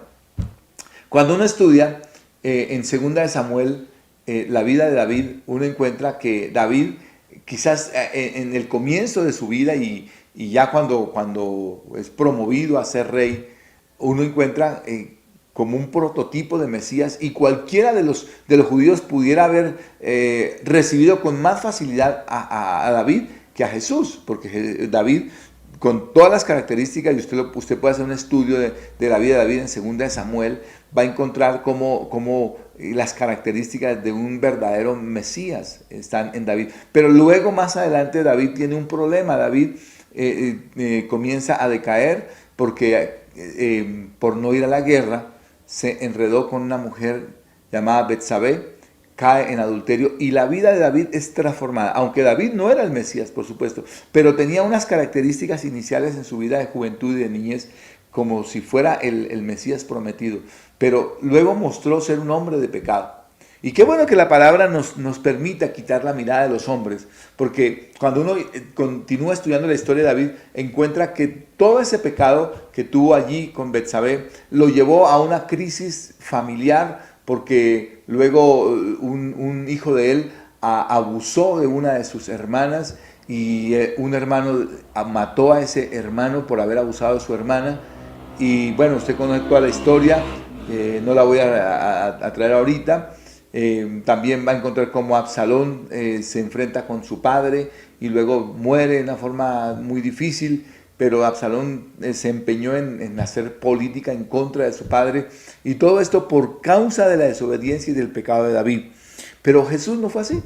Cuando uno estudia en 2 de Samuel la vida de David, uno encuentra que David quizás en el comienzo de su vida y ya cuando es promovido a ser rey, uno encuentra como un prototipo de Mesías, y cualquiera de los judíos pudiera haber recibido con más facilidad a David que a Jesús, porque David, con todas las características, y usted puede hacer un estudio de la vida de David en 2 de Samuel, va a encontrar cómo las características de un verdadero Mesías están en David. Pero luego, más adelante, David tiene un problema. David comienza a decaer porque por no ir a la guerra se enredó con una mujer llamada Betsabé, cae en adulterio y la vida de David es transformada. Aunque David no era el Mesías, por supuesto, pero tenía unas características iniciales en su vida de juventud y de niñez como si fuera el Mesías prometido. Pero luego mostró ser un hombre de pecado. Y qué bueno que la palabra nos permita quitar la mirada de los hombres, porque cuando uno continúa estudiando la historia de David, encuentra que todo ese pecado que tuvo allí con Betsabé lo llevó a una crisis familiar, porque luego un hijo de él abusó de una de sus hermanas y un hermano mató a ese hermano por haber abusado de su hermana. Y bueno, usted conoce toda la historia, no la voy a traer ahorita. También va a encontrar cómo Absalón se enfrenta con su padre y luego muere de una forma muy difícil, pero Absalón se empeñó en hacer política en contra de su padre, y todo esto por causa de la desobediencia y del pecado de David. Pero Jesús no fue así.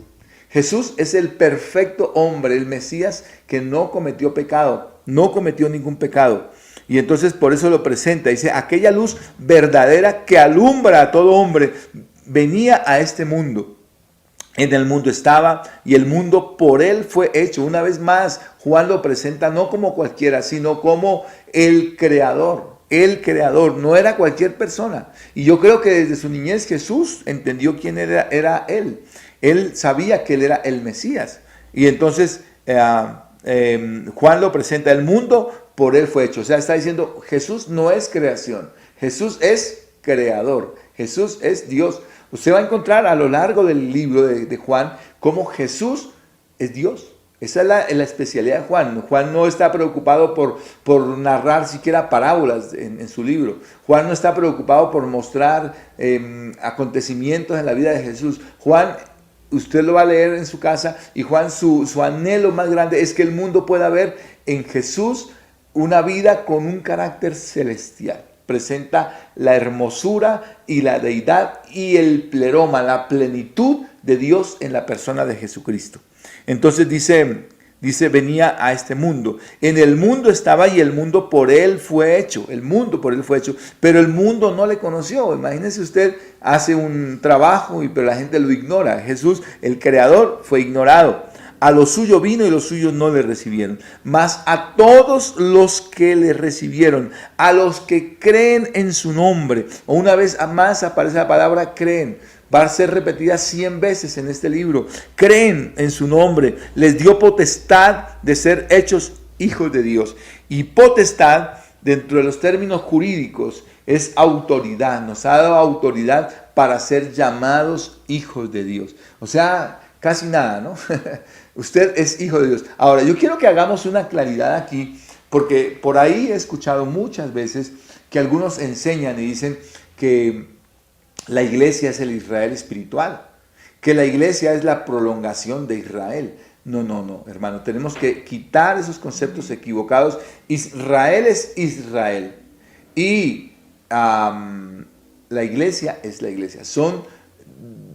Jesús es el perfecto hombre, el Mesías que no cometió pecado, no cometió ningún pecado. Y entonces por eso lo presenta, dice, aquella luz verdadera que alumbra a todo hombre, venía a este mundo. En el mundo estaba y el mundo por él fue hecho. Una vez más, Juan lo presenta no como cualquiera, sino como el creador. El creador, no era cualquier persona. Y yo creo que desde su niñez Jesús entendió quién era él. Él sabía que él era el Mesías. Y entonces Juan lo presenta, el mundo por él fue hecho. O sea, está diciendo, Jesús no es creación, Jesús es creador, Jesús es Dios. Usted va a encontrar a lo largo del libro de Juan cómo Jesús es Dios. Esa es la especialidad de Juan. Juan no está preocupado por narrar siquiera parábolas en su libro. Juan no está preocupado por mostrar acontecimientos en la vida de Jesús. Juan, usted lo va a leer en su casa, y Juan su anhelo más grande es que el mundo pueda ver en Jesús una vida con un carácter celestial. Presenta la hermosura y la deidad y el pleroma, la plenitud de Dios en la persona de Jesucristo. Entonces dice, venía a este mundo. En el mundo estaba y el mundo por él fue hecho. El mundo por él fue hecho, pero el mundo no le conoció. Imagínese usted, hace un trabajo, pero la gente lo ignora. Jesús, el creador, fue ignorado. A lo suyo vino y los suyos no le recibieron. Mas a todos los que le recibieron, a los que creen en su nombre, o una vez más aparece la palabra creen, va a ser repetida 100 veces en este libro. Creen en su nombre, les dio potestad de ser hechos hijos de Dios. Y potestad, dentro de los términos jurídicos, es autoridad. Nos ha dado autoridad para ser llamados hijos de Dios. O sea, casi nada, ¿no? Usted es hijo de Dios. Ahora, yo quiero que hagamos una claridad aquí, porque por ahí he escuchado muchas veces que algunos enseñan y dicen que la iglesia es el Israel espiritual, que la iglesia es la prolongación de Israel. No, hermano, tenemos que quitar esos conceptos equivocados. Israel es Israel y la iglesia es la iglesia. Son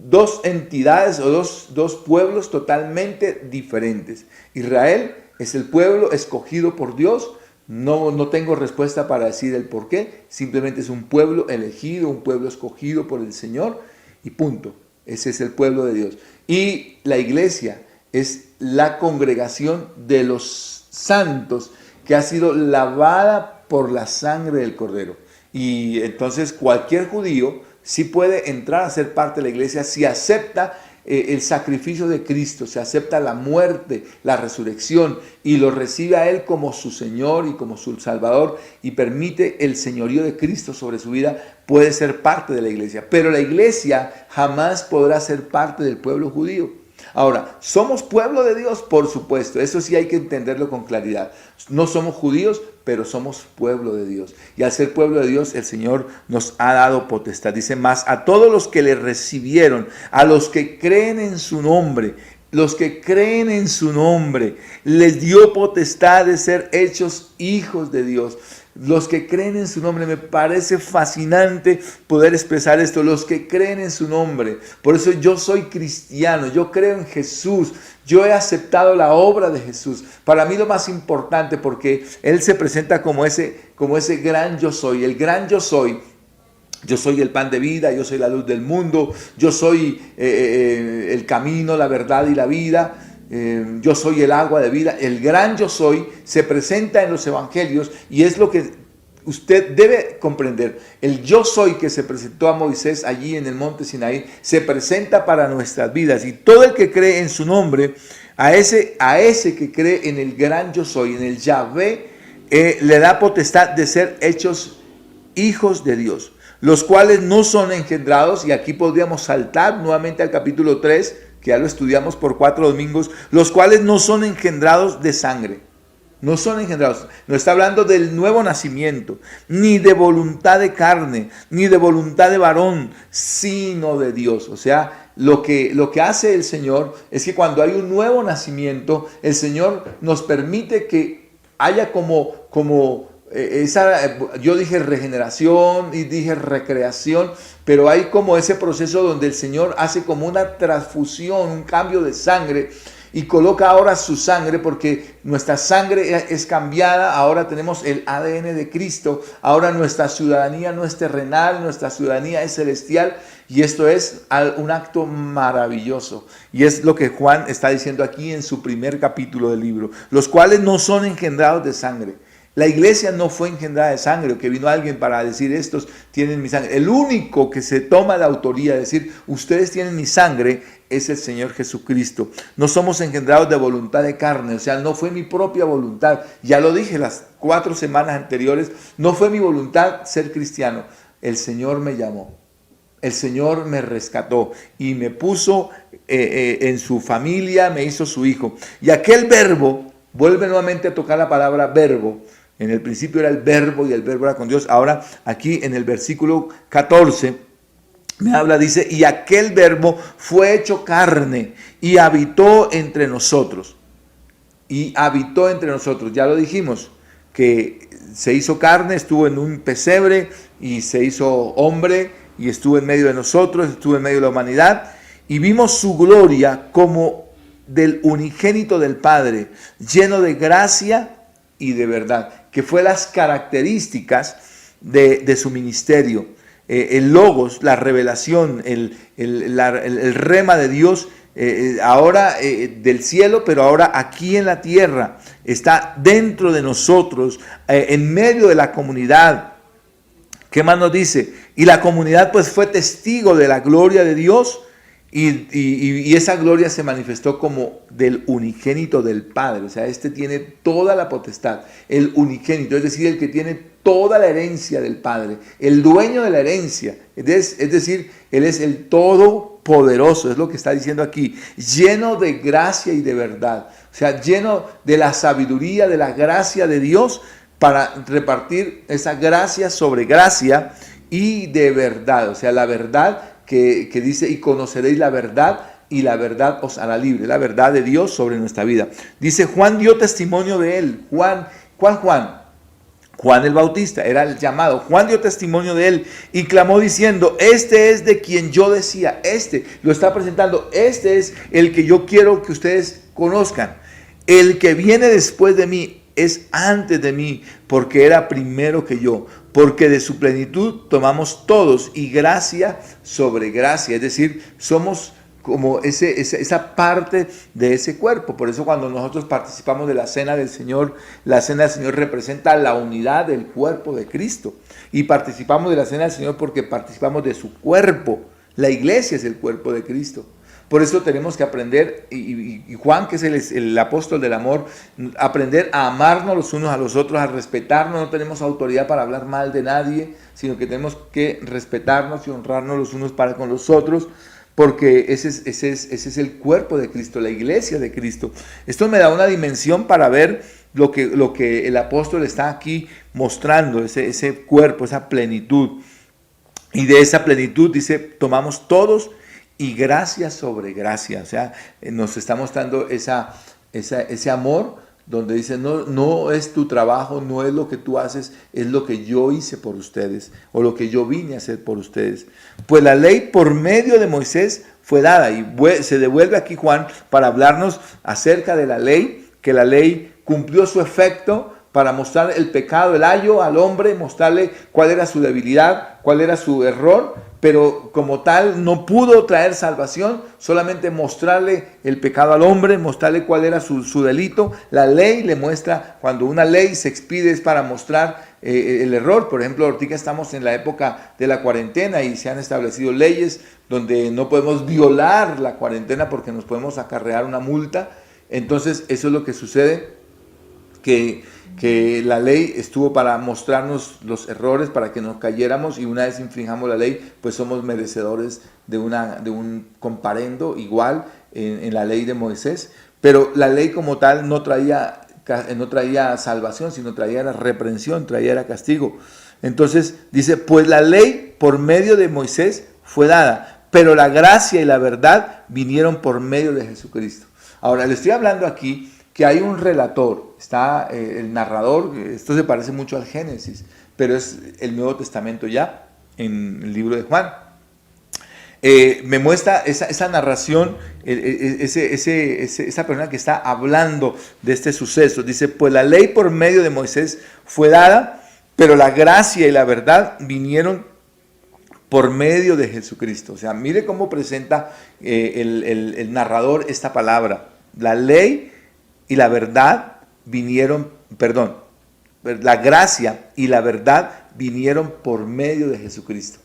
dos entidades o dos pueblos totalmente diferentes. Israel es el pueblo escogido por Dios. No tengo respuesta para decir el por qué. Simplemente es un pueblo elegido, un pueblo escogido por el Señor y punto. Ese es el pueblo de Dios. Y la iglesia es la congregación de los santos que ha sido lavada por la sangre del Cordero. Y entonces cualquier judío sí puede entrar a ser parte de la iglesia si acepta el sacrificio de Cristo, si acepta la muerte, la resurrección y lo recibe a Él como su Señor y como su Salvador y permite el señorío de Cristo sobre su vida, puede ser parte de la iglesia. Pero la iglesia jamás podrá ser parte del pueblo judío. Ahora, ¿somos pueblo de Dios? Por supuesto, eso sí hay que entenderlo con claridad. No somos judíos, pero somos pueblo de Dios. Y al ser pueblo de Dios, el Señor nos ha dado potestad. Dice, más a todos los que le recibieron, a los que creen en su nombre, los que creen en su nombre, les dio potestad de ser hechos hijos de Dios. Los que creen en su nombre, me parece fascinante poder expresar esto, los que creen en su nombre. Por eso yo soy cristiano, yo creo en Jesús, yo he aceptado la obra de Jesús. Para mí lo más importante, porque Él se presenta como ese gran yo soy, el gran yo soy. Yo soy el pan de vida, yo soy la luz del mundo, yo soy el camino, la verdad y la vida. Yo soy el agua de vida. El gran yo soy se presenta en los evangelios y es lo que usted debe comprender. El yo soy que se presentó a Moisés allí en el monte Sinaí se presenta para nuestras vidas, y todo el que cree en su nombre, a ese que cree en el gran yo soy, en el Yahvé, le da potestad de ser hechos hijos de Dios, los cuales no son engendrados, y aquí podríamos saltar nuevamente al capítulo 3, que ya lo estudiamos por 4 domingos, los cuales no son engendrados de sangre. No son engendrados. No está hablando del nuevo nacimiento, ni de voluntad de carne, ni de voluntad de varón, sino de Dios. O sea, lo que hace el Señor es que cuando hay un nuevo nacimiento, el Señor nos permite que haya como yo dije regeneración y dije recreación, pero hay como ese proceso donde el Señor hace como una transfusión, un cambio de sangre y coloca ahora su sangre, porque nuestra sangre es cambiada, ahora tenemos el ADN de Cristo, ahora nuestra ciudadanía no es terrenal, nuestra ciudadanía es celestial, y esto es un acto maravilloso, y es lo que Juan está diciendo aquí en su primer capítulo del libro, los cuales no son engendrados de sangre. La iglesia no fue engendrada de sangre, o que vino alguien para decir estos tienen mi sangre. El único que se toma la autoría de decir ustedes tienen mi sangre es el Señor Jesucristo. No somos engendrados de voluntad de carne, o sea, no fue mi propia voluntad. Ya lo dije las 4 semanas anteriores, no fue mi voluntad ser cristiano. El Señor me llamó, el Señor me rescató y me puso en su familia, me hizo su hijo. Y aquel verbo, vuelve nuevamente a tocar la palabra verbo. En el principio era el verbo y el verbo era con Dios. Ahora aquí en el versículo 14 me habla, dice, y aquel verbo fue hecho carne y habitó entre nosotros. Y habitó entre nosotros. Ya lo dijimos, que se hizo carne, estuvo en un pesebre y se hizo hombre y estuvo en medio de nosotros, estuvo en medio de la humanidad. Y vimos su gloria como del unigénito del Padre, lleno de gracia y de verdad, que fue las características de su ministerio. El logos, la revelación, el rema de Dios, ahora del cielo, pero ahora aquí en la tierra, está dentro de nosotros, en medio de la comunidad. ¿Qué más nos dice? Y la comunidad pues fue testigo de la gloria de Dios, y esa gloria se manifestó como del unigénito del Padre. O sea, este tiene toda la potestad, el unigénito, es decir, el que tiene toda la herencia del Padre, el dueño de la herencia, es decir, Él es el todopoderoso, es lo que está diciendo aquí, lleno de gracia y de verdad, o sea, lleno de la sabiduría, de la gracia de Dios, para repartir esa gracia sobre gracia y de verdad, o sea, la verdad que dice, y conoceréis la verdad, y la verdad os hará libre, la verdad de Dios sobre nuestra vida. Dice, Juan dio testimonio de él. ¿Cuál Juan? Juan el Bautista, era el llamado. Juan dio testimonio de él y clamó diciendo, este es de quien yo decía, este, lo está presentando, este es el que yo quiero que ustedes conozcan. El que viene después de mí es antes de mí, porque era primero que yo, porque de su plenitud tomamos todos y gracia sobre gracia, es decir, somos como esa parte de ese cuerpo. Por eso cuando nosotros participamos de la cena del Señor, la cena del Señor representa la unidad del cuerpo de Cristo, y participamos de la cena del Señor porque participamos de su cuerpo. La iglesia es el cuerpo de Cristo. Por eso tenemos que aprender, y Juan, que es el apóstol del amor, aprender a amarnos los unos a los otros, a respetarnos. No tenemos autoridad para hablar mal de nadie, sino que tenemos que respetarnos y honrarnos los unos para con los otros, porque ese es el cuerpo de Cristo, la iglesia de Cristo. Esto me da una dimensión para ver lo que el apóstol está aquí mostrando, ese cuerpo, esa plenitud. Y de esa plenitud, dice, tomamos todos y gracia sobre gracia. O sea, nos está mostrando ese amor, donde dice, no es tu trabajo, no es lo que tú haces, es lo que yo hice por ustedes, o lo que yo vine a hacer por ustedes. Pues la ley por medio de Moisés fue dada, y se devuelve aquí Juan para hablarnos acerca de la ley, que la ley cumplió su efecto para mostrar el pecado, el ayo al hombre, mostrarle cuál era su debilidad, cuál era su error, pero como tal no pudo traer salvación, solamente mostrarle el pecado al hombre, mostrarle cuál era su delito. La ley le muestra, cuando una ley se expide es para mostrar el error. Por ejemplo, ahorita estamos en la época de la cuarentena y se han establecido leyes donde no podemos violar la cuarentena porque nos podemos acarrear una multa. Entonces eso es lo que sucede, que la ley estuvo para mostrarnos los errores, para que nos cayéramos, y una vez infringamos la ley, pues somos merecedores de un comparendo igual en la ley de Moisés. Pero la ley como tal no traía salvación, sino traía la reprensión, traía el castigo. Entonces dice, pues la ley por medio de Moisés fue dada, pero la gracia y la verdad vinieron por medio de Jesucristo. Ahora le estoy hablando aquí que hay un relator, está el narrador, esto se parece mucho al Génesis, pero es el Nuevo Testamento ya, en el libro de Juan. Me muestra esa narración, esa persona que está hablando de este suceso. Dice, pues la ley por medio de Moisés fue dada, pero la gracia y la verdad vinieron por medio de Jesucristo. O sea, mire cómo presenta el narrador esta palabra. La ley y la verdad vinieron, perdón, la gracia y la verdad vinieron por medio de Jesucristo.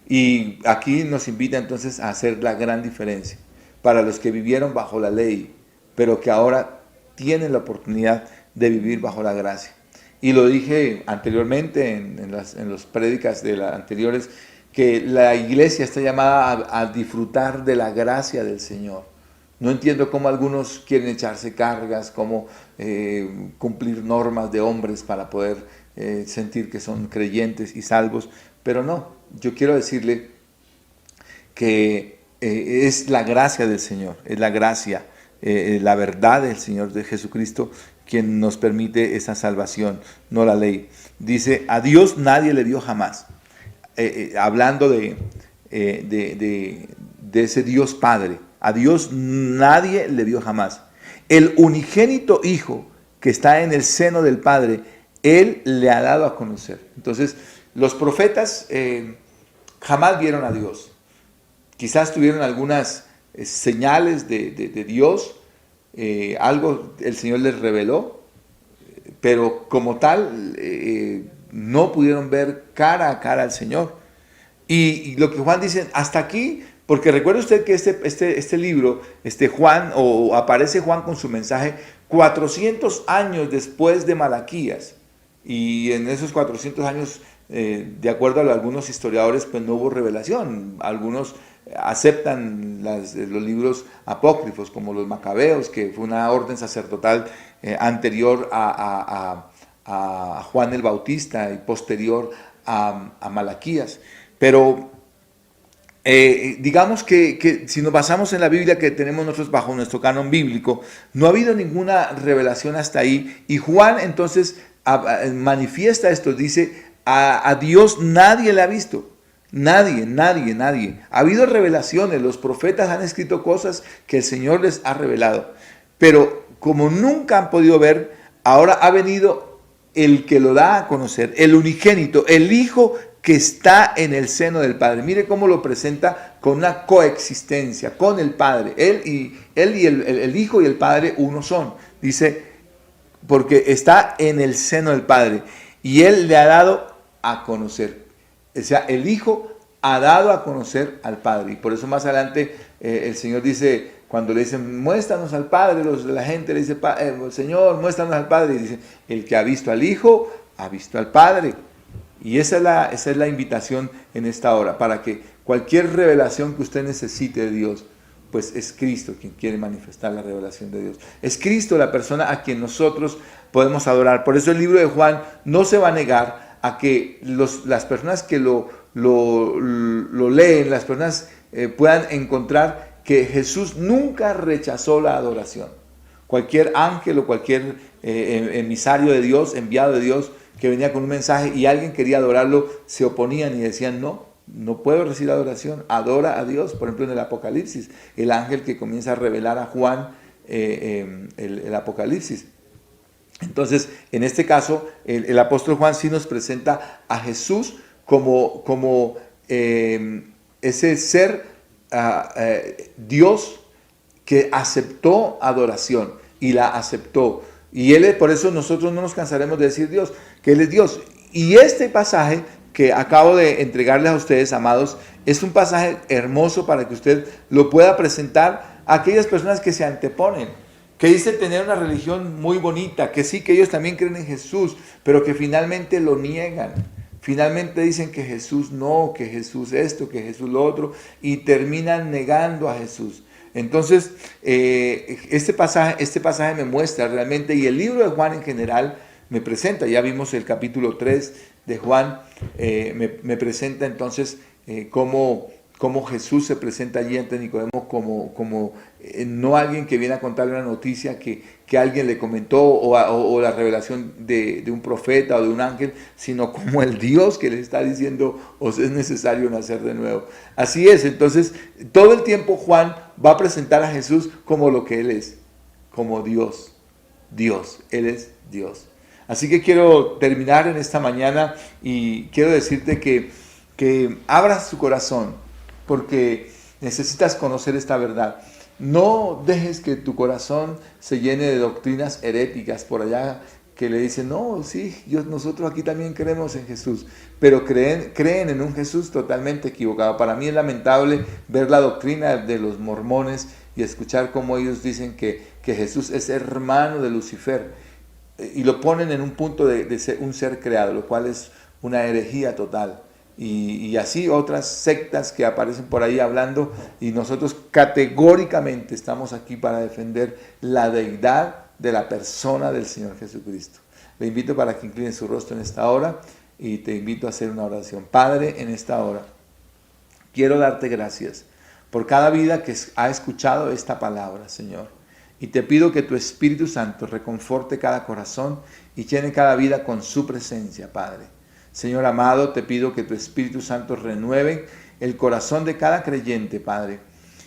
Y aquí nos invita entonces a hacer la gran diferencia para los que vivieron bajo la ley, pero que ahora tienen la oportunidad de vivir bajo la gracia. Y lo dije anteriormente en las prédicas de las anteriores, que la iglesia está llamada a disfrutar de la gracia del Señor. No entiendo cómo algunos quieren echarse cargas, cómo cumplir normas de hombres para poder sentir que son creyentes y salvos, pero no, yo quiero decirle que es la gracia del Señor, es la gracia, la verdad del Señor de Jesucristo quien nos permite esa salvación, no la ley. Dice, a Dios nadie le vio jamás. Hablando de ese Dios Padre, a Dios nadie le vio jamás. El unigénito Hijo que está en el seno del Padre, Él le ha dado a conocer. Entonces, los profetas jamás vieron a Dios. Quizás tuvieron algunas señales de Dios, algo el Señor les reveló, pero como tal no pudieron ver cara a cara al Señor. Y lo que Juan dice, hasta aquí, porque recuerde usted que este libro, Juan, o aparece Juan con su mensaje 400 años después de Malaquías, y en esos 400 años, de acuerdo a algunos historiadores, pues no hubo revelación. Algunos aceptan los libros apócrifos, como los Macabeos, que fue una orden sacerdotal anterior a Juan el Bautista y posterior a Malaquías. Pero digamos que si nos basamos en la Biblia que tenemos nosotros bajo nuestro canon bíblico, no ha habido ninguna revelación hasta ahí, y Juan entonces manifiesta esto, dice, a Dios nadie le ha visto. Nadie. Ha habido revelaciones, los profetas han escrito cosas que el Señor les ha revelado, pero como nunca han podido ver, ahora ha venido el que lo da a conocer, el unigénito, el Hijo que está en el seno del Padre. Mire cómo lo presenta con una coexistencia con el Padre. Él y el Hijo y el Padre uno son. Dice, porque está en el seno del Padre y Él le ha dado a conocer. O sea, el Hijo ha dado a conocer al Padre. Y por eso más adelante el Señor dice, cuando le dicen, muéstranos al Padre, la gente le dice, Señor, muéstranos al Padre. Y dice, el que ha visto al Hijo, ha visto al Padre. Y esa es la invitación en esta hora, para que cualquier revelación que usted necesite de Dios, pues es Cristo quien quiere manifestar la revelación de Dios. Es Cristo la persona a quien nosotros podemos adorar. Por eso el libro de Juan no se va a negar a que las personas que lo leen, las personas puedan encontrar que Jesús nunca rechazó la adoración. Cualquier ángel o cualquier emisario de Dios, enviado de Dios, que venía con un mensaje y alguien quería adorarlo, se oponían y decían, no puedo recibir adoración, adora a Dios. Por ejemplo, en el Apocalipsis, el ángel que comienza a revelar a Juan el Apocalipsis. Entonces, en este caso, el apóstol Juan sí nos presenta a Jesús como ese ser Dios que aceptó adoración y la aceptó. Y por eso nosotros no nos cansaremos de decir Dios, que Él es Dios. Y este pasaje que acabo de entregarles a ustedes, amados, es un pasaje hermoso para que usted lo pueda presentar a aquellas personas que se anteponen, que dicen tener una religión muy bonita, que sí, que ellos también creen en Jesús, pero que finalmente lo niegan. Finalmente dicen que Jesús no, que Jesús esto, que Jesús lo otro, y terminan negando a Jesús. Entonces, este pasaje me muestra realmente, y el libro de Juan en general me presenta, ya vimos el capítulo 3 de Juan, me presenta entonces cómo cómo Jesús se presenta allí ante Nicodemo como no alguien que viene a contarle una noticia que alguien le comentó o la revelación de un profeta o de un ángel, sino como el Dios que le está diciendo, os es necesario nacer de nuevo. Así es, entonces todo el tiempo Juan va a presentar a Jesús como lo que Él es, como Dios. Dios, Él es Dios. Así que quiero terminar en esta mañana y quiero decirte que abras tu corazón, porque necesitas conocer esta verdad. No dejes que tu corazón se llene de doctrinas heréticas por allá que le dicen, no, sí, nosotros aquí también creemos en Jesús, pero creen en un Jesús totalmente equivocado. Para mí es lamentable ver la doctrina de los mormones y escuchar cómo ellos dicen que Jesús es hermano de Lucifer y lo ponen en un punto de ser un ser creado, lo cual es una herejía total. Y así otras sectas que aparecen por ahí hablando, y nosotros categóricamente estamos aquí para defender la deidad de la persona del Señor Jesucristo. Le invito para que incline su rostro en esta hora y te invito a hacer una oración. Padre, en esta hora quiero darte gracias por cada vida que ha escuchado esta palabra, Señor. Y te pido que tu Espíritu Santo reconforte cada corazón y llene cada vida con su presencia, Padre. Señor amado, te pido que tu Espíritu Santo renueve el corazón de cada creyente, Padre,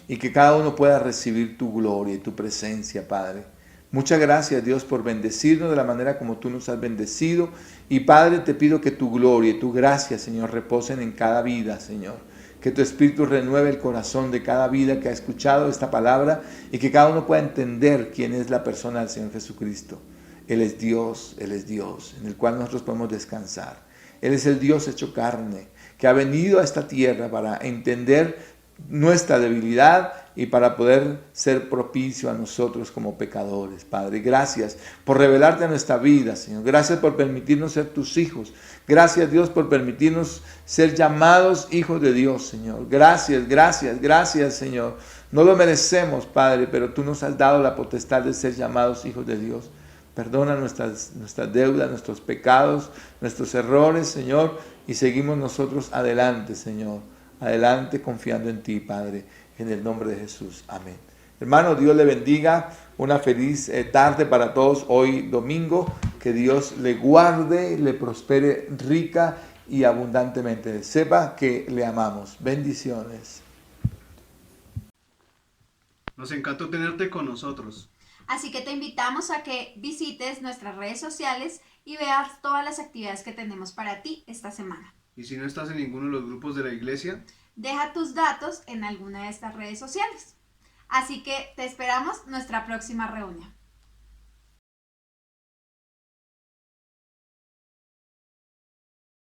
y que cada uno pueda recibir tu gloria y tu presencia, Padre. Muchas gracias, Dios, por bendecirnos de la manera como tú nos has bendecido. Y Padre, te pido que tu gloria y tu gracia, Señor, reposen en cada vida, Señor. Que tu Espíritu renueve el corazón de cada vida que ha escuchado esta palabra y que cada uno pueda entender quién es la persona del Señor Jesucristo. Él es Dios, en el cual nosotros podemos descansar. Él es el Dios hecho carne, que ha venido a esta tierra para entender nuestra debilidad y para poder ser propicio a nosotros como pecadores. Padre, gracias por revelarte a nuestra vida, Señor. Gracias por permitirnos ser tus hijos. Gracias, Dios, por permitirnos ser llamados hijos de Dios, Señor. Gracias, gracias, gracias, Señor. No lo merecemos, Padre, pero tú nos has dado la potestad de ser llamados hijos de Dios. Perdona nuestras deudas, nuestros pecados, nuestros errores, Señor, y seguimos nosotros adelante, Señor. Adelante confiando en ti, Padre, en el nombre de Jesús. Amén. Hermano, Dios le bendiga. Una feliz tarde para todos hoy domingo. Que Dios le guarde, le prospere rica y abundantemente. Sepa que le amamos. Bendiciones. Nos encantó tenerte con nosotros. Así que te invitamos a que visites nuestras redes sociales y veas todas las actividades que tenemos para ti esta semana. Y si no estás en ninguno de los grupos de la iglesia, Deja tus datos en alguna de estas redes sociales. Así que te esperamos nuestra próxima reunión.